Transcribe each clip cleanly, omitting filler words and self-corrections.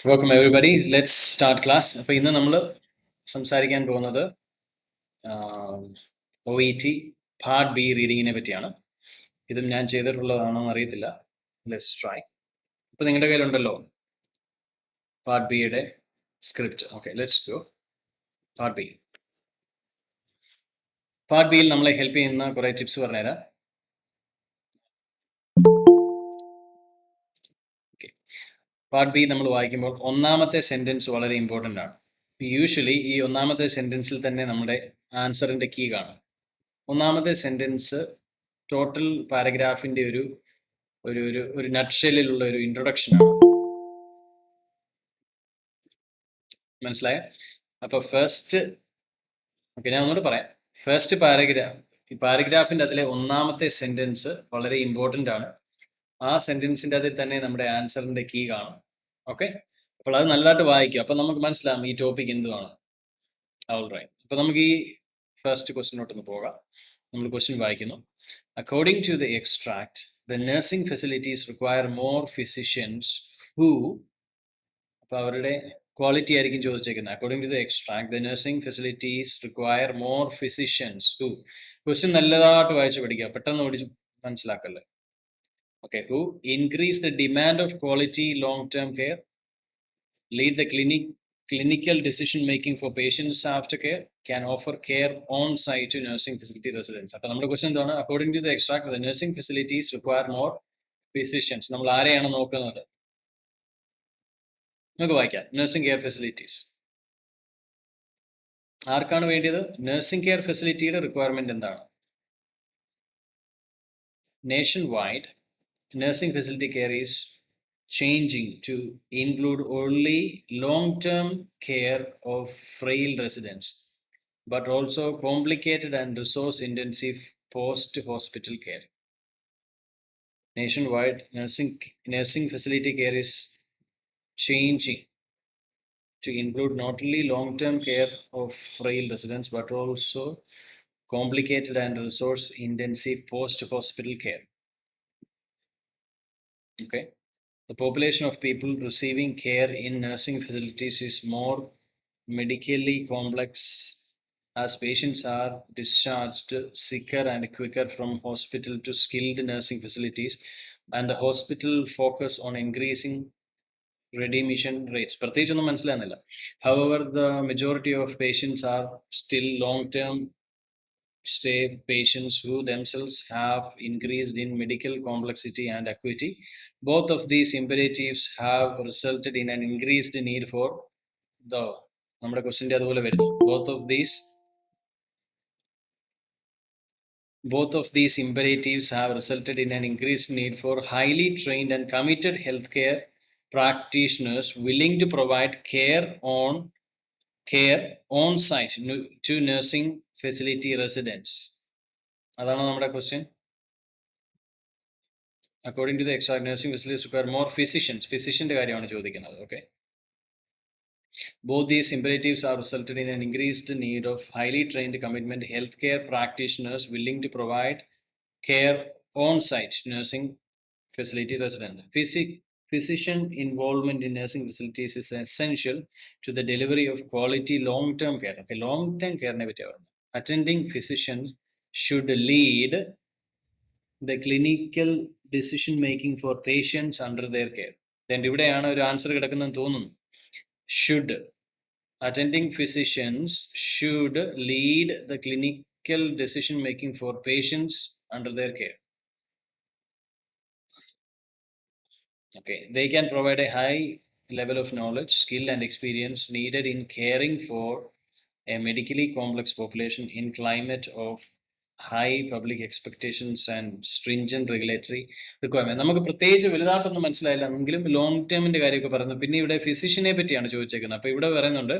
Welcome everybody. Let's start class. അപ്പോൾ ഇന്ന് നമ്മൾ സംസാരിക്കാൻ പോകുന്നത് OET പാർട്ട് ബി റീഡിങ്ങിനെ പറ്റിയാണ്. ഇതും ഞാൻ ചെയ്തിട്ടുള്ളതാണോ എന്ന് അറിയത്തില്ല. Let's try. അപ്പോൾ നിങ്ങളുടെ കയ്യിലുണ്ടല്ലോ പാർട്ട് ബിയുടെ script. Okay, let's go. Part B. Part ബിയിൽ നമ്മളെ ഹെൽപ്പ് ചെയ്യുന്ന കുറേ ടിപ്സ് പറഞ്ഞുതരാം. ഓക്കെ, പാർട്ട് ബി നമ്മൾ വായിക്കുമ്പോൾ ഒന്നാമത്തെ സെൻറ്റൻസ് വളരെ ഇമ്പോർട്ടൻ്റ് ആണ്. യൂഷ്വലി ഈ ഒന്നാമത്തെ സെൻറ്റൻസിൽ തന്നെ നമ്മുടെ ആൻസറിൻ്റെ കീ കാണും. ഒന്നാമത്തെ സെൻറ്റൻസ് ടോട്ടൽ പാരഗ്രാഫിൻ്റെ ഒരു ഒരു ഒരു ഒരു നട്ട്ഷെല്ലിലുള്ള ഒരു ഇൻട്രൊഡക്ഷൻ ആണ്. മനസ്സിലായോ? അപ്പോൾ ഫസ്റ്റ്, ഓക്കെ, ഞാൻ ഒന്നുകൂടെ പറയാം. ഫസ്റ്റ് പാരഗ്രാഫ്, ഈ പാരഗ്രാഫിൻ്റെ അതിലെ ഒന്നാമത്തെ സെൻറ്റൻസ് വളരെ ഇമ്പോർട്ടൻ്റ് ആണ്. ആ സെൻറ്റൻസിൻ്റെ അതിൽ തന്നെ നമ്മുടെ ആൻസറിൻ്റെ കീ കാണും. ഓക്കെ, അപ്പോൾ അത് നല്ലതായിട്ട് വായിക്കുക. അപ്പോൾ നമുക്ക് മനസ്സിലാവും ഈ ടോപ്പിക് എന്തുവാണ്. All right. അപ്പോൾ നമുക്ക് ഈ ഫസ്റ്റ് ക്വസ്റ്റിനോട്ടൊന്ന് പോകാം. നമ്മൾ ക്വസ്റ്റ്യൻ വായിക്കുന്നു. According to the extract, the nursing facilities require more physicians who, അപ്പോൾ അവരുടെ ക്വാളിറ്റി ആയിരിക്കും ചോദിച്ചേക്കുന്നത്. According to the extract, the nursing facilities require more physicians who. Question നല്ലതായിട്ട് വായിച്ച് പഠിക്കുക, പെട്ടെന്ന് പഠിച്ച് മനസ്സിലാക്കല്ലേ. Okay, who increase the demand of quality long term care, lead the clinical decision making for patients after care, can offer care on site to nursing facility residents. അപ്പോൾ നമ്മുടെ question എന്താണ്? According to the extract, the nursing facilities require more physicians. നമ്മൾ ആരെയാണ് നോക്കുന്നത്? നമുക്ക് വായിക്കാം. Nursing care facilities ആർക്കാണ് വേണ്ടിയത്? നഴ്സിംഗ് കെയർ ഫെസിലിറ്റിയുടെ റിക്വയർമെന്റ് എന്താണ്? Nation wide nursing facility care is changing to include only long-term care of frail residents, but also complicated and resource-intensive post-hospital care. Nationwide, nursing facility care is changing to include not only long-term care of frail residents, but also complicated and resource-intensive post-hospital care. Okay. The population of people receiving care in nursing facilities is more medically complex as patients are discharged sicker and quicker from hospital to skilled nursing facilities, and the hospital focus on increasing readmission rates. പ്രത്യേകിച്ചൊന്നും മനസ്സിലാകുന്നില്ല. However, the majority of patients are still long-term stay patients who themselves have increased in medical complexity and acuity. Both of these imperatives have resulted in an increased need for the, നമ്മുടെ ക്വസ്റ്റിൻ്റെ അതുപോലെ വരുന്നു. Both of these imperatives have resulted in an increased need for highly trained and committed healthcare practitioners willing to provide care on site to nursing facility residents. അതാണ് നമ്മുടെ question. According to the extract, nursing facilities require more physicians. ഫിസിഷ്യന്റെ കാര്യമാണ് ചോദിക്കുന്നത്. Okay, both these imperatives have resulted in an increased need of highly trained, committed healthcare practitioners willing to provide care on site nursing facility resident. Physician involvement in nursing facilities is essential to the delivery of quality long-term care. Okay, long-term care ne പറ്റി പറഞ്ഞു. Attending physicians should lead the clinical decision making for patients under their care. Then ഇവിടെയാണ് ഒരു answer കിടക്കുന്നതെന്ന് തോന്നുന്നു. Should. Attending physicians should lead the clinical decision making for patients under their care. Okay, they can provide a high level of knowledge, skill and experience needed in caring for a medically complex population in climate of high public expectations and stringent regulatory requirement. നമുക്ക് പ്രത്യേകിച്ച് വലുതായിട്ടൊന്നും മനസ്സിലായില്ല എങ്കിലും long ടേമിന്റെ കാര്യമൊക്കെ പറഞ്ഞു. പിന്നെ ഇവിടെ ഫിസിഷ്യനെ പറ്റിയാണ് ചോദിച്ചേക്കുന്നത്. അപ്പോൾ ഇവിടെ പറയുന്നുണ്ട്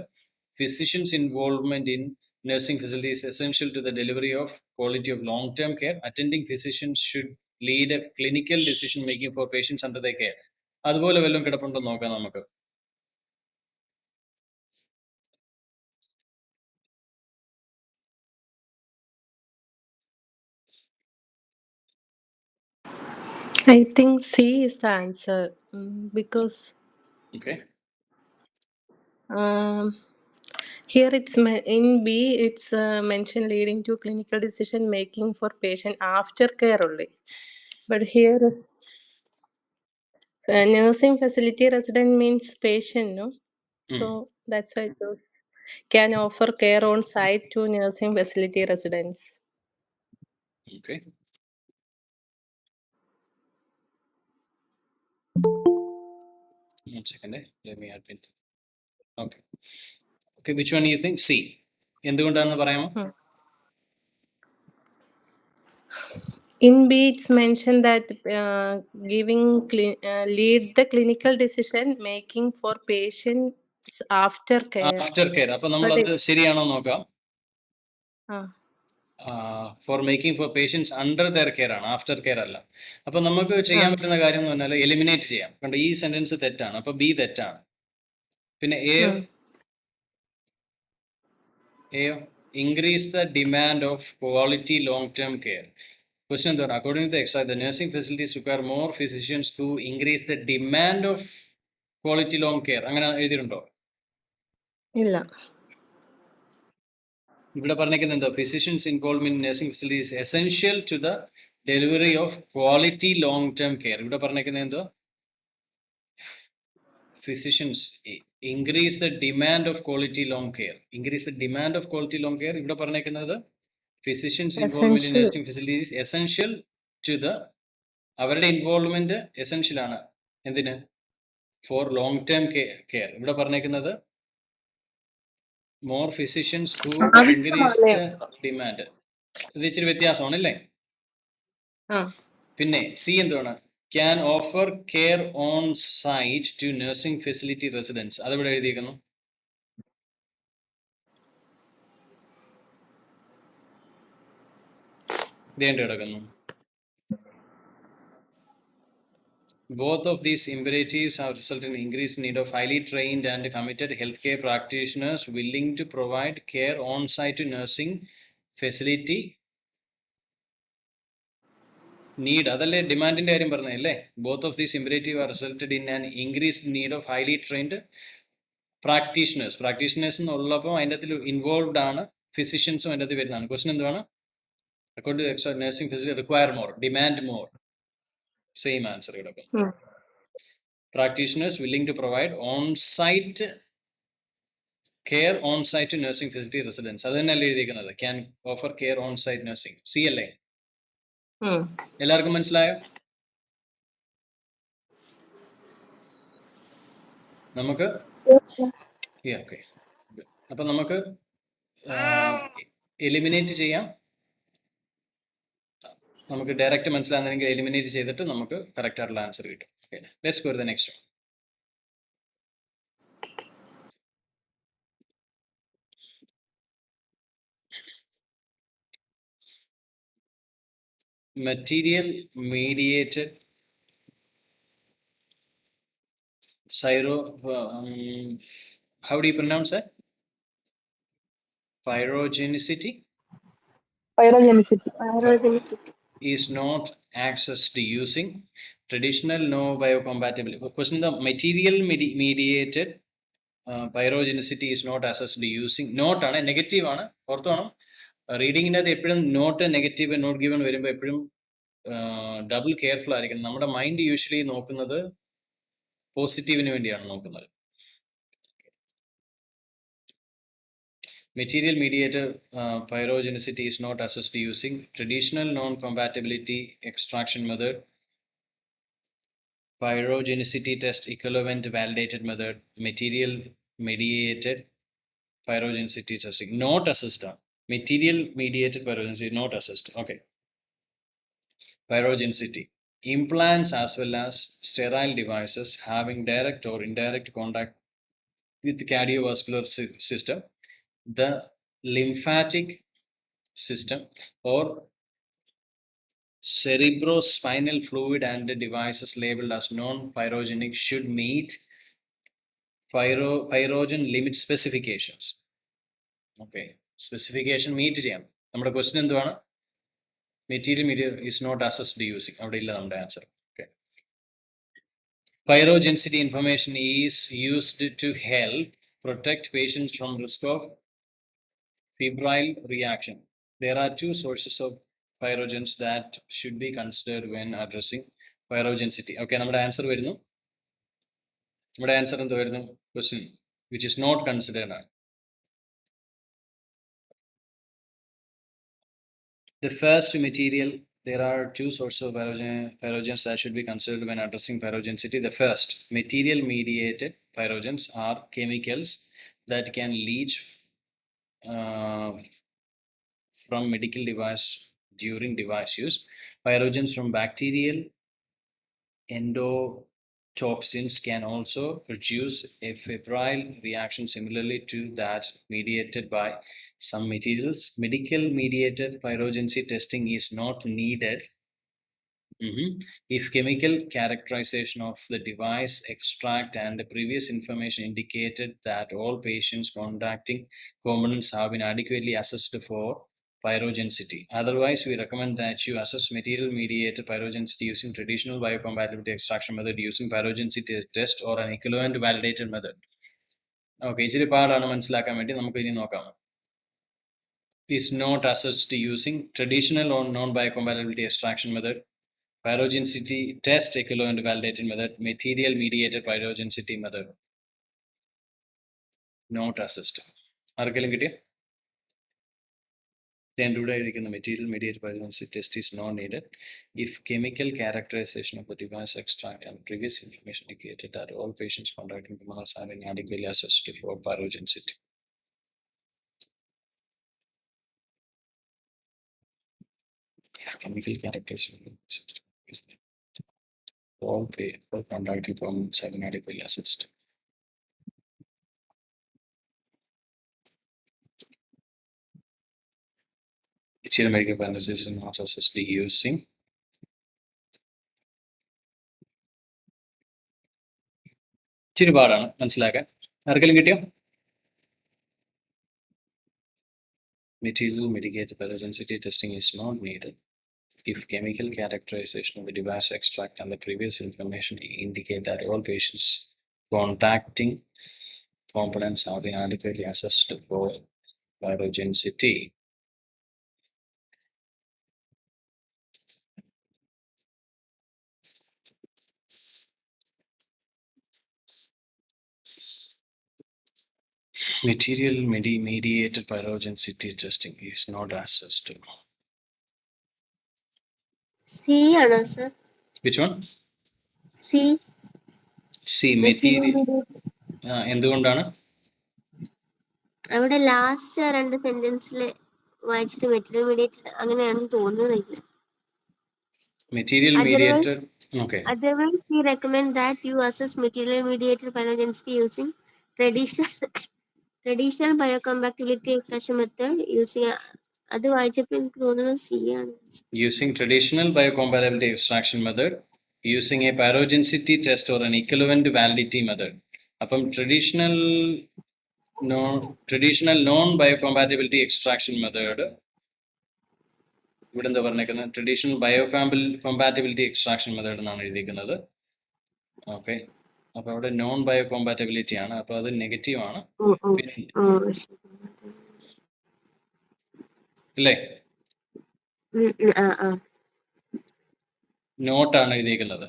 physicians involvement in nursing facilities is essential to the delivery of quality of long term care. Attending physicians should lead a clinical decision making for patients under their care. അതുപോലെ വല്ലതും കിടപ്പുണ്ടോ നോക്കാം നമുക്ക്. I think C is the answer because Okay, Um, Here in B, it's mentioned leading to clinical decision making for patient after care only. But here, nursing facility resident means patient, no? So that's why it goes. Can offer care on site to nursing facility residents. Okay. One second. Let me add it. Okay. Okay. Which one do you think? C. എന്തുകൊണ്ടാണെന്ന് പറയാമോ? In B, it's mentioned that lead the clinical decision making for patients after care. After care. അപ്പോൾ നമ്മൾ അത് ശരിയാണോ നോക്കാം. For making for patients under their care ആണ്, after care അല്ല. അപ്പൊ നമുക്ക് ചെയ്യാൻ പറ്റുന്ന കാര്യം എന്ന് പറഞ്ഞാൽ എലിമിനേറ്റ് ചെയ്യാം. കണ്ടോ, ഈ സെന്റൻസ് തെറ്റാണ്, അപ്പൊ ബി തെറ്റാണ്. പിന്നെ എയോ increase the demand of quality long term care. Question എന്താണ്? According to excise the nursing facilities require more physicians to increase the demand of quality long care. അങ്ങനെ എഴുതിയിട്ടുണ്ടോ? ഇല്ല. ഇവിടെ പറഞ്ഞിരിക്കുന്നത് എന്തോ? Physicians involvement in nursing facilities essential to the delivery of quality long term care. ഇവിടെ പറഞ്ഞിരിക്കുന്നത് എന്തോ? Physicians increase the demand of quality long care. Increase the demand of quality long care. ഇവിടെ പറഞ്ഞിരിക്കുന്നത് physicians involvement in nursing facilities essential to the, അവരുടെ involvement essential ആണ് എന്തിന്? For long term care. ഇവിടെ പറഞ്ഞിരിക്കുന്നത് more physicians who increase the demand. ഇത് ഇച്ചിരി വ്യത്യാസമാണ് അല്ലേ? പിന്നെ സി എന്താണ്? Can offer care on site to nursing facility residents. അതിവിടെ എഴുതിയിരിക്കുന്നു. ഇതേണ്ട കിടക്കുന്നു. Both of these imperatives have resulted in increased need of highly trained and committed healthcare practitioners willing to provide care on site to nursing facility need. അതല്ലേ ഡിമാൻഡിന്റെ കാര്യം പറഞ്ഞതല്ലേ? Both of these imperative are resulted in an increased need of highly trained practitioners. Practitioners എന്നുള്ളപ്പോൾ അതിൻ്റെ അകത്തിൽ involved ആണ് ഫിസിഷ്യൻസും അതിൻ്റെ അകത്ത് വരുന്നതാണ്. ക്വസ്റ്റൻ എന്താണ്? According to extra nursing facility require more, demand more. Same answer കിടക്കും. Practitioners willing to provide on-site care on-site to nursing facility residents. അത് തന്നെയല്ലേ എഴുതിയിരിക്കുന്നത്? Can offer care on-site nursing. C അല്ലേ? എല്ലാവർക്കും മനസ്സിലായോ? നമുക്ക് ഓക്കെ. അപ്പൊ നമുക്ക് എലിമിനേറ്റ് ചെയ്യാം. നമുക്ക് ഡയറക്റ്റ് മനസ്സിലാകുന്നെങ്കിൽ എലിമിനേറ്റ് ചെയ്തിട്ട് നമുക്ക് കറക്റ്റ് ആയിട്ടുള്ള ആൻസർ കിട്ടും. Okay, let's go to the next one. Material mediated how do you pronounce that? Pyrogenicity is not accessed using traditional no biocompatibility. Question: the material mediated pyrogenicity is not assessed using. Note ആണ്, negative ആണ്. ഓർത്തോണം, റീഡിങ്ങിൻ്റെ അത് എപ്പോഴും not negative not given വരുമ്പോൾ എപ്പോഴും double careful ആയിരിക്കണം. നമ്മുടെ mind usually നോക്കുന്നത് പോസിറ്റീവിന് വേണ്ടിയാണ് നോക്കുന്നത്. Material mediated pyrogenicity is not assessed using traditional non-compatibility extraction method, pyrogenicity test equivalent validated method, material mediated pyrogenicity testing not assessed. Material mediated pyrogenicity not assessed. Okay. Pyrogenicity: implants as well as sterile devices having direct or indirect contact with the cardiovascular system, the lymphatic system, or cerebrospinal fluid, and the devices labeled as non-pyrogenic should meet pyrogen limit specifications. Okay, specification meet ചെയ്യാം. നമ്മുടെ question എന്തുവാണ്? Material is not assessed using. അവിടെ ഇല്ല നമ്മുടെ answer. Okay. Pyrogenicity information is used to help protect patients from risk of febrile reaction. There are two sources of pyrogens that should be considered when addressing pyrogenicity. Okay, നമ്മുടെ answer വരുന്നു. നമ്മുടെ answer എന്ത് വരുന്നു? Question which is not considered ആണ്. The first material, there are two sources of pyrogens that should be considered when addressing pyrogenicity. The first, material mediated pyrogens are chemicals that can leach from medical device during device use. Pyrogens from bacterial endotoxins can also produce a febrile reaction similarly to that mediated by some materials. Medical mediated pyrogenicity testing is not needed if chemical characterization of the device extract and the previous information indicated that all patients contacting components have been adequately assessed for pyrogenicity. Otherwise, we recommend that you assess material mediated pyrogenicity using traditional biocompatibility extraction method, using pyrogenicity test or an equivalent validated method. Okay, ഇച്ചിരി പാടാണ് മനസ്സിലാക്കാൻ വേണ്ടി നമുക്ക് ഇനി നോക്കാം. Is not assessed using traditional or non-biocompatibility extraction method, pyrogenicity test equivalent validated method, material mediated pyrogenicity method. Not assessed. ആർക്കെങ്കിലും കിട്ടിയ? Then the material mediated pyrogenicity test is not needed if chemical characterization of the device extract and previous information indicated that all patients contacting the mass have been adequately assessed for pyrogenicity. If chemical characterization of all contacting components have been adequately assessed. Material medical pyrogenicity is not assessed using ഇച്ചിരി പാടാണ് മനസ്സിലാക്കാൻ. ആർക്കെങ്കിലും കിട്ടിയോ? Material mediated pyrogenicity testing is not needed if chemical characterization of the device extract and the previous information indicate that all patients contacting components have been adequately assessed for pyrogenicity. Material mediated pyrogenicity testing is not assessed. C ആണോ sir? Which one? C. Material. എന്തുകൊണ്ടാണ്? അവിടെ last രണ്ട് സെന്റൻസിൽ വായിച്ചിട്ട് material mediated അങ്ങനെയാണെന്ന് തോന്നുന്നില്ല. Material mediated. Okay. Otherwise, we recommend that you assess material mediated pyrogenicity using traditional biocompatibility extraction method using അത് വായിച്ചപ്പോൾ എനിക്ക് തോന്നുന്നു C ആണ്. Using traditional biocompatibility extraction method, using a pyrogenicity test or an equivalent validity method. അപ്പം traditional non biocompatibility extraction method ഇവിടെ എന്താ പറഞ്ഞേക്കുന്നത്? Traditional ബയോകോമ്പാറ്റിബിലിറ്റി extraction method എന്നാണ് എഴുതിയിരിക്കുന്നത്. ഓക്കെ, അപ്പൊ അവിടെ നോൺ ബയോകോമ്പാറ്റിബിലിറ്റി ആണ്, അപ്പൊ അത് നെഗറ്റീവ് ആണ് അല്ലേ? നോട്ടാണ് എഴുതിയിരിക്കുന്നത്.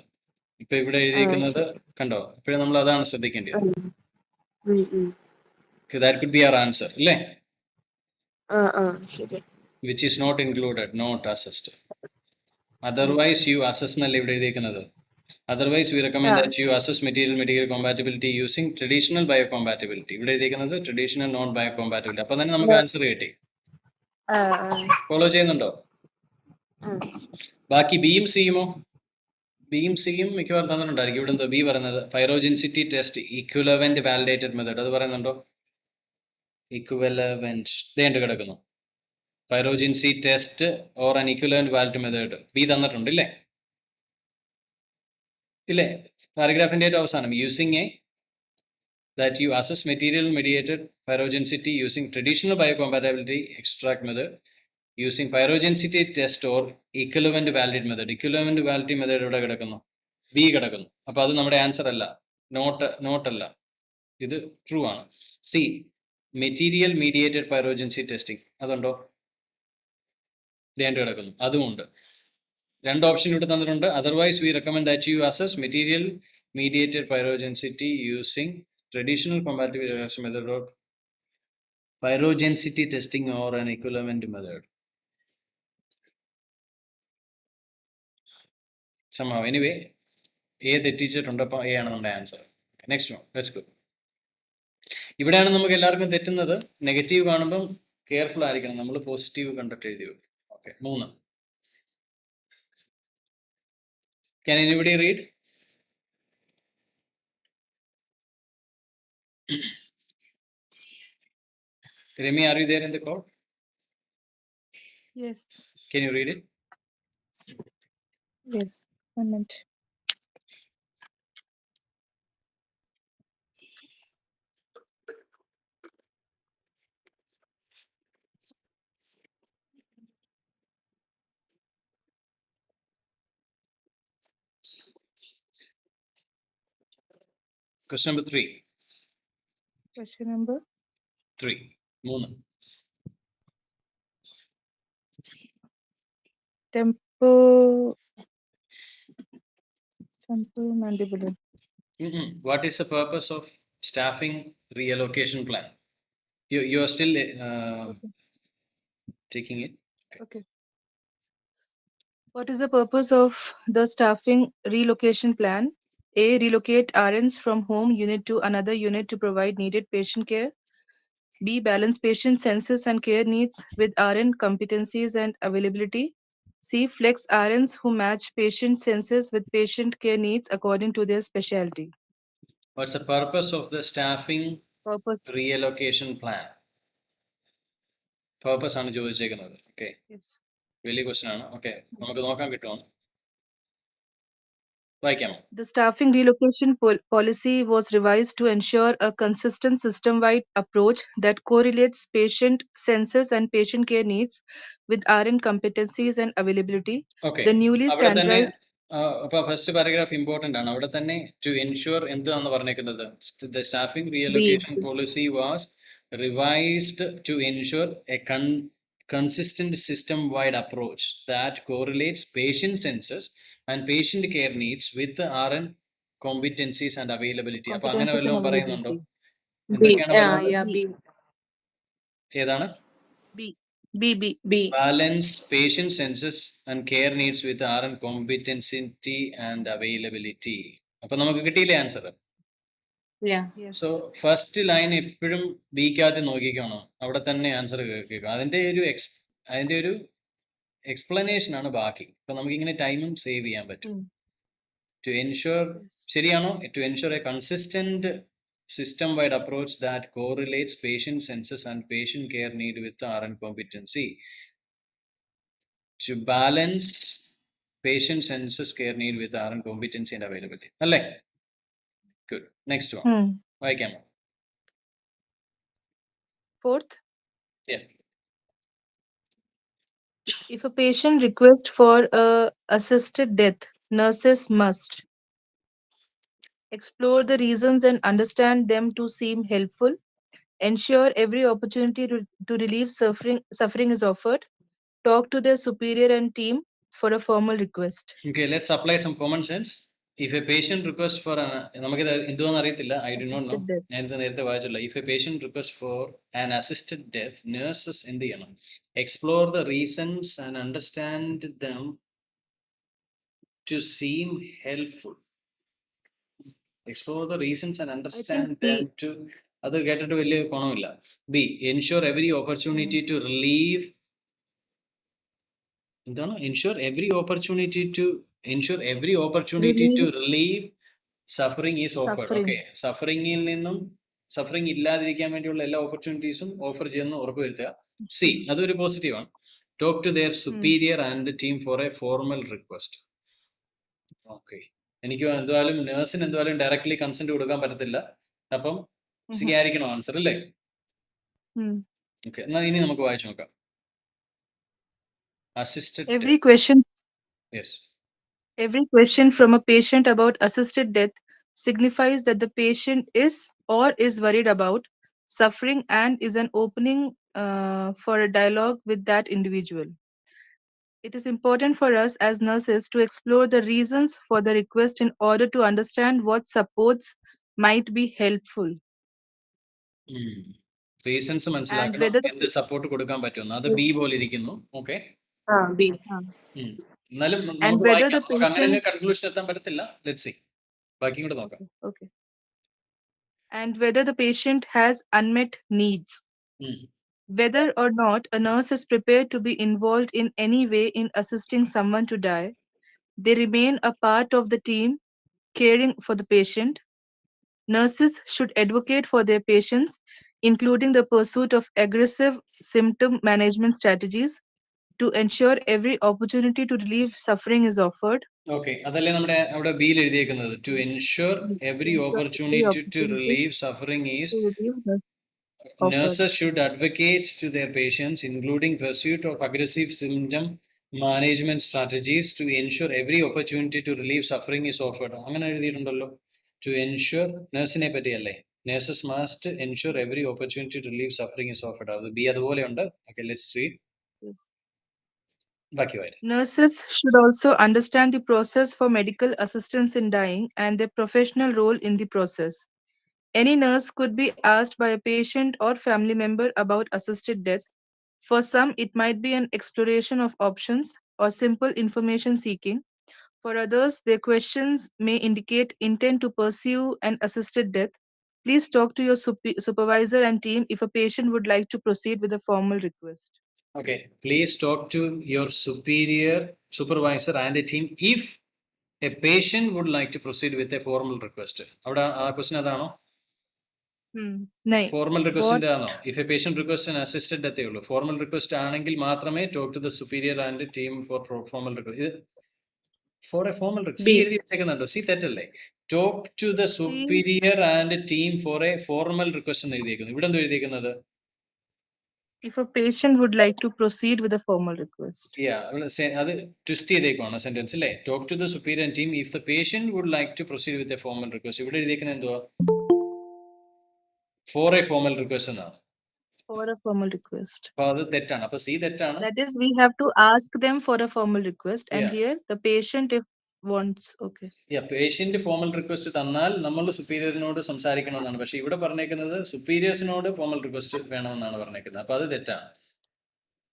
ഇപ്പൊ ഇവിടെ എഴുതിയിരിക്കുന്നത് കണ്ടോ? ഇപ്പോഴും നമ്മൾ അതാണ് ശ്രദ്ധിക്കേണ്ടത്. That could be our answer, അല്ലേ? Which is not included, not assessed. Otherwise you assess എന്നല്ലേ ഇവിടെ എഴുതിയിരിക്കുന്നത്. Otherwise we recommend that you assess material compatibility using traditional biocompatibility. ഇവിടെ എഴുതിയിരിക്കുന്നത് traditional non biocompatibility. അപ്പൊ തന്നെ നമുക്ക് ആൻസർ കിട്ടി. ഫോളോ ചെയ്യുന്നുണ്ടോ? ബാക്കി ബിയും സിയുമോ? ബിയും സിയും മിക്കവാറും തന്നിട്ടുണ്ടായിരിക്കും. ഇവിടെ എന്താ ബി പറയുന്നത്? Pyrogenicity test equivalent validated method, അത് പറയുന്നുണ്ടോ? ഇക്വിവലന്റ് ദേണ്ട് കിടക്കുന്നു. Pyrogenicity test or an equivalent valid method B തന്നിട്ടുണ്ട് ഇല്ലേ? ഇല്ലേ? പാരഗ്രാഫിന്റെ ഏറ്റവും അവസാനം using a that you assess material mediated pyrogenicity using traditional biocompatibility extract method, using pyrogenicity test or equivalent valid method. Equivalent validity method ഇവിടെ കിടക്കുന്നു, B കിടക്കുന്നു. അപ്പൊ അത് നമ്മുടെ ആൻസർ അല്ല, നോട്ട് അല്ല. ഇത് ട്രൂ ആണ്. C material mediated pyrogenicity testing അതുണ്ടോ? ദേണ്ട് കിടക്കുന്നു, അതുമുണ്ട്. രണ്ട് ഓപ്ഷൻ ഇവിടെ തന്നിട്ടുണ്ട്. Otherwise we recommend that you assess material mediated pyrogenicity using traditional comparative method of pyrogenicity testing or an equivalent method. somehow anyway A തെറ്റിച്ചിട്ടുണ്ട്. അപ്പോൾ എ ആണ് നമ്മുടെ answer. Next one, let's go. ഇവിടെയാണ് നമുക്ക് എല്ലാവർക്കും തെറ്റുന്നത്. നെഗറ്റീവ് കാണുമ്പം കെയർഫുൾ ആയിരിക്കണം. നമ്മൾ പോസിറ്റീവ് കണ്ടിട്ട് എഴുതി വെക്കും. Okay, 3. Can anybody read? Remy, are you there in the call? Yes. Can you read it? Yes. 1 minute. Question number 3. Question number 3. 3. Mandibular. What is the purpose of staffing reallocation plan? You are still Okay. taking it? Okay. What is the purpose of the staffing relocation plan? A. Relocate RNs from home unit to another unit to provide needed patient care. B. Balance patient census and care needs with RN competencies and availability. C. Flex RNs who match patient census with patient care needs according to their specialty. What's the purpose of the staffing Purpose. reallocation plan? Purpose ആണ് ചോദിച്ചേക്കുന്നത്. Okay, Yes. വലിയ question ആണ്. Okay, നമുക്ക് നോക്കാൻ കിട്ടുമോ? വായിക്കാമോ? The staffing relocation policy was revised to ensure a consistent system-wide approach that correlates patient census and patient care needs with RN competencies and availability. Okay, The newly അവിടെ തന്നെ standardized. അപ്പൊ first paragraph important ആണ്. അവിടെ തന്നെ to ensure എന്താണെന്ന് പറഞ്ഞേക്കുന്നത്? The staffing reallocation policy was revised to ensure a consistent system-wide approach that correlates patient census and patient care needs with the RN competencies and availability. അപ്പൊ അങ്ങനെ Competencies and വല്ലതും പറയുന്നുണ്ടോ? availability. എന്തൊക്കെയാണ് yeah, പറയുന്നത്? yeah, B. ഏതാണ്? B. Balance patient census and care needs with RN competency and availability. അപ്പൊ നമുക്ക് കിട്ടിയില്ലേ answer? Yeah. Yes. So first line എപ്പോഴും ബിക്കകത്ത് നോക്കിക്കണം. അവിടെ തന്നെ ആൻസർ കേൾക്കുക. അതിന്റെ ഒരു എക്സ്പ്ലനേഷൻ ആണ് ബാക്കി. അപ്പൊ നമുക്ക് ഇങ്ങനെ ടൈമും സേവ് ചെയ്യാൻ പറ്റും. ടു എൻഷുർ, ശരിയാണോ? To ensure a consistent system-wide approach that correlates patient census and patient care need with the RN competency. To balance patient census care need with RN competency and availability. അല്ലേ? Good. Next one. വായിക്കാമോ? Fourth. Yeah. If a patient requests for a assisted death, nurses must explore the reasons and understand them to seem helpful, ensure every opportunity to relieve suffering is offered, talk to their superior and team for a formal request. Okay, let's apply some common sense. If a patient requests for നമുക്കിത് എന്തുവാന്ന് അറിയത്തില്ല. I do not know. Assisted death. ഞാൻ ഇത് നേരത്തെ വായിച്ചില്ല. If a patient requests for an assisted death, nurses എന്ത് ചെയ്യണം? Explore the reasons and understand them to seem helpful. Explore the reasons and understand C. them to, അത് കേട്ടിട്ട് വലിയ ഗുണമില്ല. B, ensure every opportunity to relieve, എന്താണ്? ensure every opportunity to relieve suffering is offered. Okay, സഫറിങ്ങിൽ നിന്നും suffering ഇല്ലാതിരിക്കാൻ വേണ്ടിയുള്ള എല്ലാ ഓപ്പർച്യൂണിറ്റീസും offer ചെയ്യുന്ന ഉറപ്പുവരുത്തുക. സി, അതൊരു പോസിറ്റീവ് ആണ്. Talk to their superior and team for a formal request. Okay, എനിക്ക് എന്തായാലും നേഴ്സിന് എന്തായാലും ഡയറക്ട്ലി കൺസെന്റ് കൊടുക്കാൻ പറ്റത്തില്ല. അപ്പം സി ആയിരിക്കണം ആൻസർ അല്ലേ? ഓക്കെ, എന്നാ ഇനി നമുക്ക് വായിച്ചു നോക്കാം. Assisted Every death. question Yes. Every question from a patient about assisted death signifies that the patient is or is worried about suffering and is an opening for a dialogue with that individual. It is important for us as nurses to explore the reasons for the request in order to understand what supports might be helpful reasons and മനസ്സിലാക്കണം, whether the എന്ത് support കൊടുക്കാൻ പറ്റുമെന്ന്. അത് B പോലെ ഇരിക്കുന്നു. Okay, B. എന്നാലും and നമുക്ക് whether വായിക്കാം. the നമുക്ക് അങ്ങനെ patient കൺക്ലൂഷൻ എത്താൻ പറ്റത്തില്ല. ലെറ്റ്സ് സീ, ബാക്കിയും കൂടെ നോക്കാം. okay and whether the patient has unmet needs, ഉം. whether or not a nurse is prepared to be involved in any way in assisting someone to die. They remain a part of the team caring for the patient. Nurses should advocate for their patients, including the pursuit of aggressive symptom management strategies to ensure every opportunity to relieve suffering is offered. ഓക്കെ, അതല്ലേ നമ്മുടെ അവിടെ ബിയിൽ എഴുതിയേക്കുന്നത്. To ensure To every ensure every opportunity to opportunity relieve suffering is to relieve the offered. nurses should advocate to their patients, including pursuit of aggressive symptom management strategies to ensure every opportunity to relieve suffering is offered. അങ്ങനെ എഴുതിയിട്ടുണ്ടല്ലോ. To ensure നഴ്സിനെ പറ്റിയല്ലേ. Nurses must ensure every opportunity to relieve suffering is offered. അത് B അതുപോലെയുണ്ട്. Okay, let's read. Yes. ബാക്കി വായിക്കാം. Nurses should also understand the process for medical assistance in dying and their professional role in the process. Any nurse could be asked by a patient or family member about assisted death. For some, it might be an exploration of options or simple information seeking. For others, their questions may indicate intent to pursue an assisted death. Please talk to your supervisor and team if a patient would like to proceed with a formal request. Okay, please talk to your supervisor and a team if a patient would like to proceed with a formal request. അവിടെ ആ question അതാണോ? Nay. Formal റിക്വസ്റ്റിന്റെ What? ആണോ? If a patient request an assisted ഡെത്തേ ഉള്ളൂ. Formal request ആണെങ്കിൽ മാത്രമേ talk to the superior and team for formal request. For a formal request C B. എഴുതി വെച്ചേക്കുന്നുണ്ടോ? സി തെറ്റല്ലേ? Talk to the See, superior and team for a formal request എന്ന് എഴുതിയേക്കുന്നു. ഇവിടെ എന്തോ എഴുതിയേക്കുന്നത്? if a patient would like to proceed with a formal request. അത് twist ചെയ്തേക്കുവാണ് സെന്റൻസ് അല്ലേ. Talk to the superior team if the patient would like to proceed with a formal request. ഇവിടെ എഴുതിയേക്കുന്നത് എന്തുവാ? ഫോർ എ ഫോർമൽ റിക്വസ്റ്റ് എന്നാണ്. For a formal request. അപ്പൊ അത് തെറ്റാണ്. അപ്പൊ സി തെറ്റാണ്. That is, we have to ask them for a formal request, and Yeah. here the patient, if wants, okay. Patient formal request തന്നാൽ നമ്മൾ സുപ്പീരിയറിനോട് സംസാരിക്കണമെന്നാണ്. പക്ഷെ ഇവിടെ പറഞ്ഞേക്കുന്നത് സുപ്പീരിയേഴ്സിനോട് ഫോർമൽ റിക്വസ്റ്റ് വേണമെന്നാണ് പറഞ്ഞേക്കുന്നത്. അപ്പൊ അത് തെറ്റാണ്.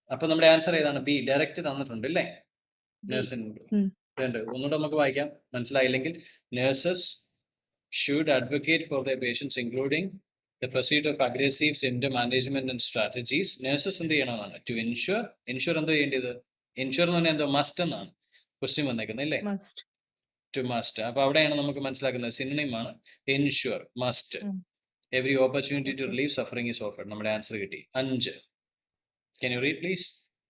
അപ്പൊ നമ്മുടെ ആൻസർ ഏതാണ്? ബി, ഡയറക്റ്റ് തന്നിട്ടുണ്ട് അല്ലേ നഴ്സിനോട്. വേണ്ട, ഒന്നുകൂടെ നമുക്ക് വായിക്കാം, മനസ്സിലായില്ലെങ്കിൽ. Nurses should advocate for the patients including the pursuit of aggressive symptom management and strategies. Nurses എന്ത് ചെയ്യണമെന്നാണ്? To ensure. എൻഷുർ എന്തോ ചെയ്യേണ്ടത്? എൻഷുർ എന്ന് പറഞ്ഞാൽ എന്തോ മസ്റ്റ് എന്നാണ് ക്വസ്റ്റ്യൻ വന്നേക്കുന്നത് അല്ലേ. Must. To must. അപ്പൊ അവിടെയാണ് നമുക്ക് മനസ്സിലാക്കുന്നത് സിനോണിം ആണ് ensure, must. Every opportunity to relieve suffering is offered. നമ്മുടെ ആൻസർ കിട്ടി. 5. Can you read please?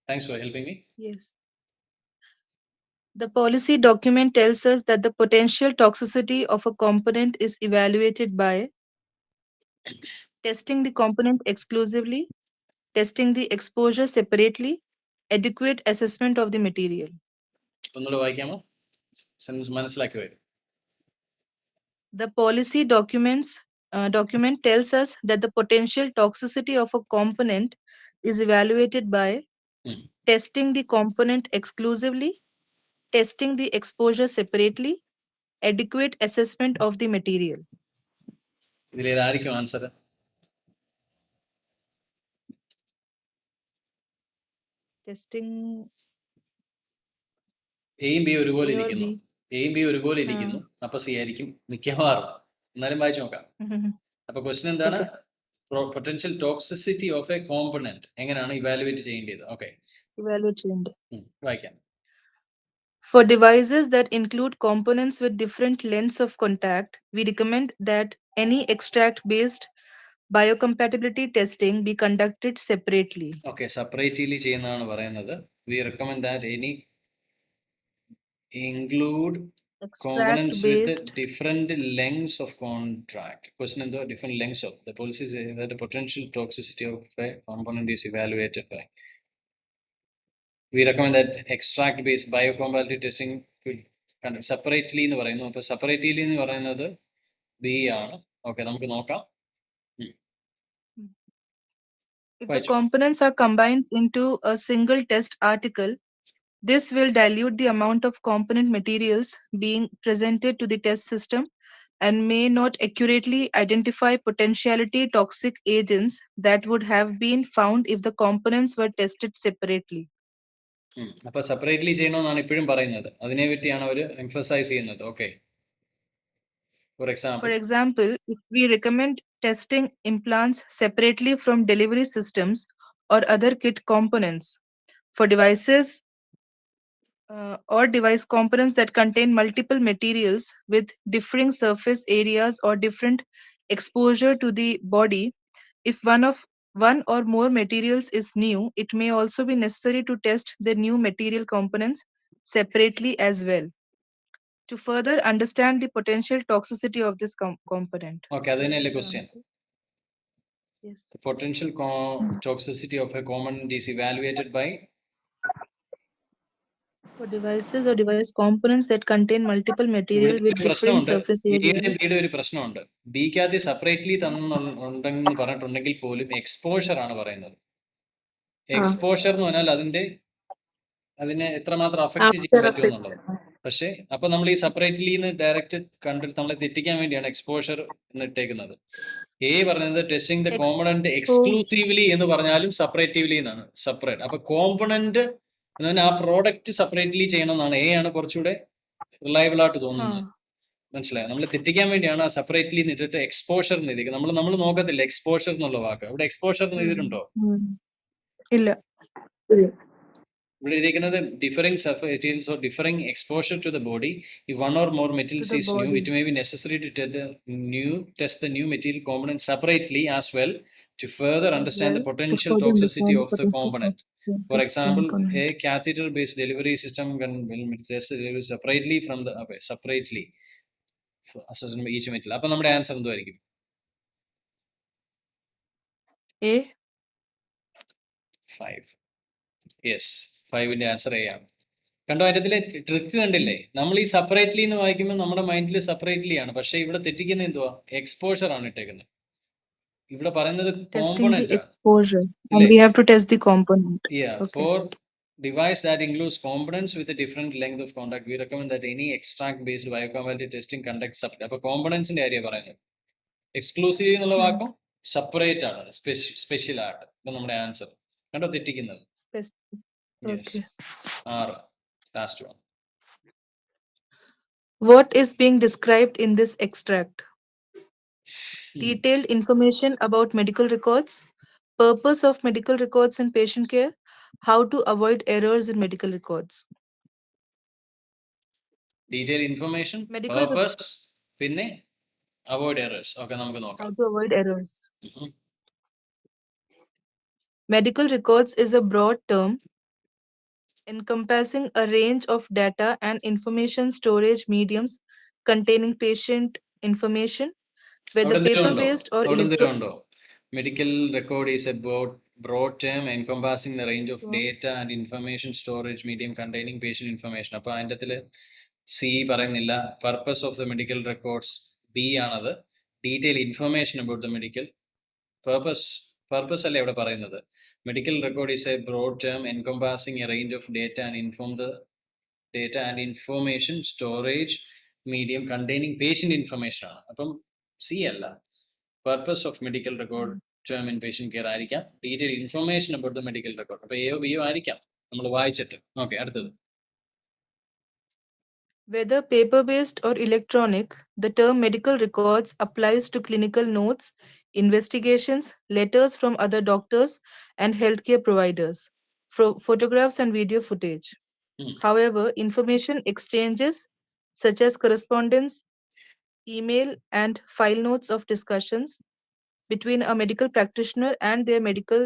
Thanks for helping me. Yes. The policy document tells us that the potential toxicity of a component is evaluated by testing the component exclusively, testing the exposure separately, adequate assessment of the material. ഒന്നുകൂടെ വായിക്കാമോ? Sense മനസ്സിലാക്കി വരും. The policy document tells us that the potential toxicity of a component is evaluated by testing the component exclusively, testing the exposure separately, adequate assessment of the material. ഇതിൽ ഏതായിരിക്കും answer? Testing എയും B ഒരുപോലെ A or ഇരിക്കുന്നു. B? എയും B ഒരുപോലെ ഇരിക്കുന്നു. അപ്പൊ C ആയിരിക്കും മിക്കവാറും. എന്നാലും വായിച്ചു നോക്കാം. അപ്പൊ ക്വസ്റ്റ്യൻ എന്താണ്? Potential toxicity of A component എങ്ങനെയാണ് ഇവാലുവേറ്റ് ചെയ്യേണ്ടത്? Okay, Evaluate. വായിക്കാം. For devices that include components with different lengths of contact, we recommend that any extract-based biocompatibility testing be conducted separately. Okay, separately ചെയ്യുന്നതാണ് പറയുന്നത്. V recommend that any include components with Extract-based different lengths of contract. Question and the different lengths of the policy is that the potential toxicity of a component is evaluated by. We recommend that extract based biocompatibility testing separately എന്ന് പറയുന്നു. അപ്പൊ separately എന്ന് പറയുന്നത് B ആണ്. Okay, നമുക്ക് നോക്കാം. If the വായിച്ചു. components are combined into a single test article, this will dilute the amount of component materials being presented to the test system and may not accurately identify potentiality toxic agents that would have been found if the components were tested separately. അപ്പൊ separately ചെയ്യണമെന്നാണ് ഇപ്പോഴും പറയുന്നത്. അതിനെ പറ്റിയാണ് അവർ emphasise ചെയ്യുന്നത്. Okay, for For example, example, if we recommend testing implants separately from delivery systems or other kit components for devices or device components that contain multiple materials with differing surface areas or different exposure to the body, if one or more materials is new, it may also be necessary to test the new material components separately as well to further understand the potential toxicity of this component. Okay, അത് തന്നെയല്ലേ So, question. yes. The potential toxicity of a component is evaluated by. For devices or device components that contain multiple material ഇവിടുത്തെ with ഒരു differing പ്രശ്നമുണ്ട്. surface area. എയുടെയും ബിയുടെ ഒരു പ്രശ്നമുണ്ട്. ബിക്കകത്ത് separately തന്നുണ്ടെന്ന് പറഞ്ഞിട്ടുണ്ടെങ്കിൽ പോലും എക്സ്പോഷർ ആണ് പറയുന്നത്. എക്സ്പോഷർ എന്ന് പറഞ്ഞാൽ അതിനെ എത്രമാത്രം അഫക്റ്റ് ചെയ്യാൻ After പറ്റും effect. എന്നുള്ളത്. പക്ഷേ അപ്പൊ നമ്മൾ ഈ സെപ്പറേറ്റ്ലി ഡയറക്റ്റ് കണ്ടിട്ട് നമ്മളെ തെറ്റിക്കാൻ വേണ്ടിയാണ് എക്സ്പോഷർ എന്ന് ഇട്ടേക്കുന്നത്. പറഞ്ഞത് ടെസ്റ്റിംഗ് ദ കോമ്പണന്റ് എക്സ്ക്ലൂസീവ്ലി എന്ന് പറഞ്ഞാലും സെപ്പറേറ്റീവ്ലി എന്നാണ്. സെപ്പറേറ്റ്. അപ്പൊ കോമ്പണന്റ് ആ പ്രോഡക്റ്റ് സെപ്പറേറ്റ്ലി ചെയ്യണം എന്നാണ്. ആണ് കുറച്ചുകൂടെ റിലയബിൾ ആയിട്ട് തോന്നുന്നത്. മനസ്സിലായോ? നമ്മൾ തെറ്റിക്കാൻ വേണ്ടിയാണ് ആ സെപ്പറേറ്റ്ലി ഇട്ടിട്ട് എക്സ്പോഷർ എന്ന് എഴുതിക്കുന്നത്. നമ്മൾ നോക്കത്തില്ല എക്സ്പോഷർ എന്നുള്ള വാക്ക്. ഇവിടെ എക്സ്പോഷർ എന്ന് എഴുതിയിട്ടുണ്ടോ? ഇല്ല. ഇവിടെ എഴുതിയിരിക്കുന്നത് differing surface or differing exposure to the body. If one or more metals is new, it may be necessary to test the new material component separately as well to further understand the potential toxicity of the component. For example, a catheter-based delivery system will test the delivery separately from the separately assessment each metal. അപ്പൊ നമ്മുടെ answer എന്തായിരിക്കും? A. 5. Yes, 5ന്റെ answer A ആണ്. കണ്ടോ, അതിലെ trick കണ്ടില്ലേ? നമ്മൾ ഈ separately എന്ന് വായിക്കുമ്പോൾ നമ്മുടെ മൈൻഡിൽ സെപ്പറേറ്റ്ലി ആണ്, പക്ഷെ ഇവിടെ തെറ്റിക്കുന്ന എന്തുവാ? എക്സ്പോഷർ ആണ് ഇട്ടേക്കുന്നത്. ഇവിടെ പറയുന്നത് കോമ്പണന്റ് ആണ്. Exposure. And we have to test the component. For device that includes components with a different length of contact, we recommend that any extract based biocompatibility testing conduct separate. അപ്പൊ കോമ്പണൻസിന്റെ കാര്യം പറയുന്നത്. Exclusive എന്നുള്ള വാക്കും separate ആണ്, special ആയിട്ട്. ഇപ്പൊ നമ്മുടെ answer കണ്ടോ തെറ്റിക്കുന്നത്. Yes, 6. Last one. What is being described in this extract? Detailed information about medical records, purpose of medical records in patient care, how to avoid errors in medical records. Detail information, Medical purpose, പിന്നെ avoid errors. Okay, നമുക്ക് നോക്കാം. How to avoid errors. Medical records is a broad term encompassing a range of data and information storage mediums containing patient information, whether അവിടെ എന്തെങ്കിലും ഉണ്ടോ? paper-based or അവിടെ എന്തെങ്കിലും ഉണ്ടോ? Medical record is A broad term encompassing the range of data and information storage medium containing patient information. അപ്പൊ അതിൻ്റെ അകത്തില് C പറയുന്നില്ല. Purpose of the medical records B ആണത്. Detail information about the medical purpose അല്ലേ ഇവിടെ പറയുന്നത്. Medical record is a broad term encompassing a range of data and information storage medium containing patient information ആണ്. അപ്പം C അല്ല. Purpose of medical record term in patient care ആയിരിക്കാം. Detail information about the medical record. അപ്പൊ എയോ ബിയോ ആയിരിക്കാം നമ്മൾ വായിച്ചിട്ട്. Okay, അടുത്തത്. Whether paper-based or electronic, the term medical records applies to clinical notes, investigations, letters from other doctors and healthcare providers, photographs and video footage. However, information exchanges such as correspondence, email, and file notes of discussions between a medical practitioner and their medical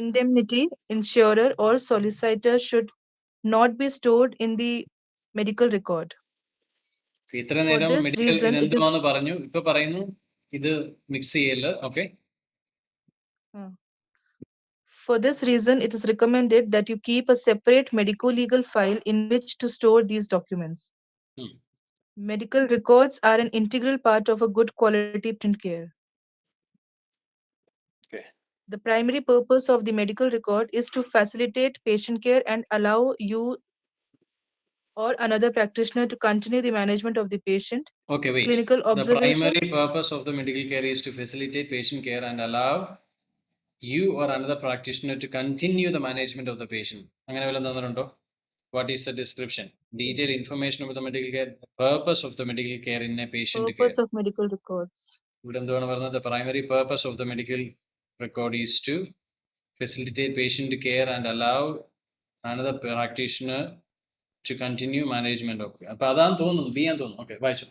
indemnity insurer or solicitor should not be stored in the medical record. ഇത്ര നേരം medical ഇതെന്തുവാന്ന് പറഞ്ഞു, ഇപ്പൊ പറയുന്നു ഇത് mix ചെയ്യല്. Okay, For this reason, it is recommended that you keep a separate medico-legal file in which to store these documents. Medical records are an integral part of a good quality patient care. Okay. The primary purpose of the medical record is to facilitate patient care and allow you or another practitioner to continue the management of the patient. Okay, wait. Clinical The primary observations. purpose of the medical care is to facilitate patient care and allow you or another practitioner to continue the management of the patient. അങ്ങനെ വല്ലതും തന്നിട്ടുണ്ടോ? What is the description? Detailed information about the medical care, purpose of the medical care in a patient care. Purpose of medical records. ഇവിടെ എന്താണ് പറയുന്നത്? The primary purpose of the medical record is to facilitate patient care and allow another practitioner to continue management of. അപ്പോൾ അതാണ് തോന്നുന്നു, B ആണെന്ന് തോന്നുന്നു. Okay, വായിച്ചു.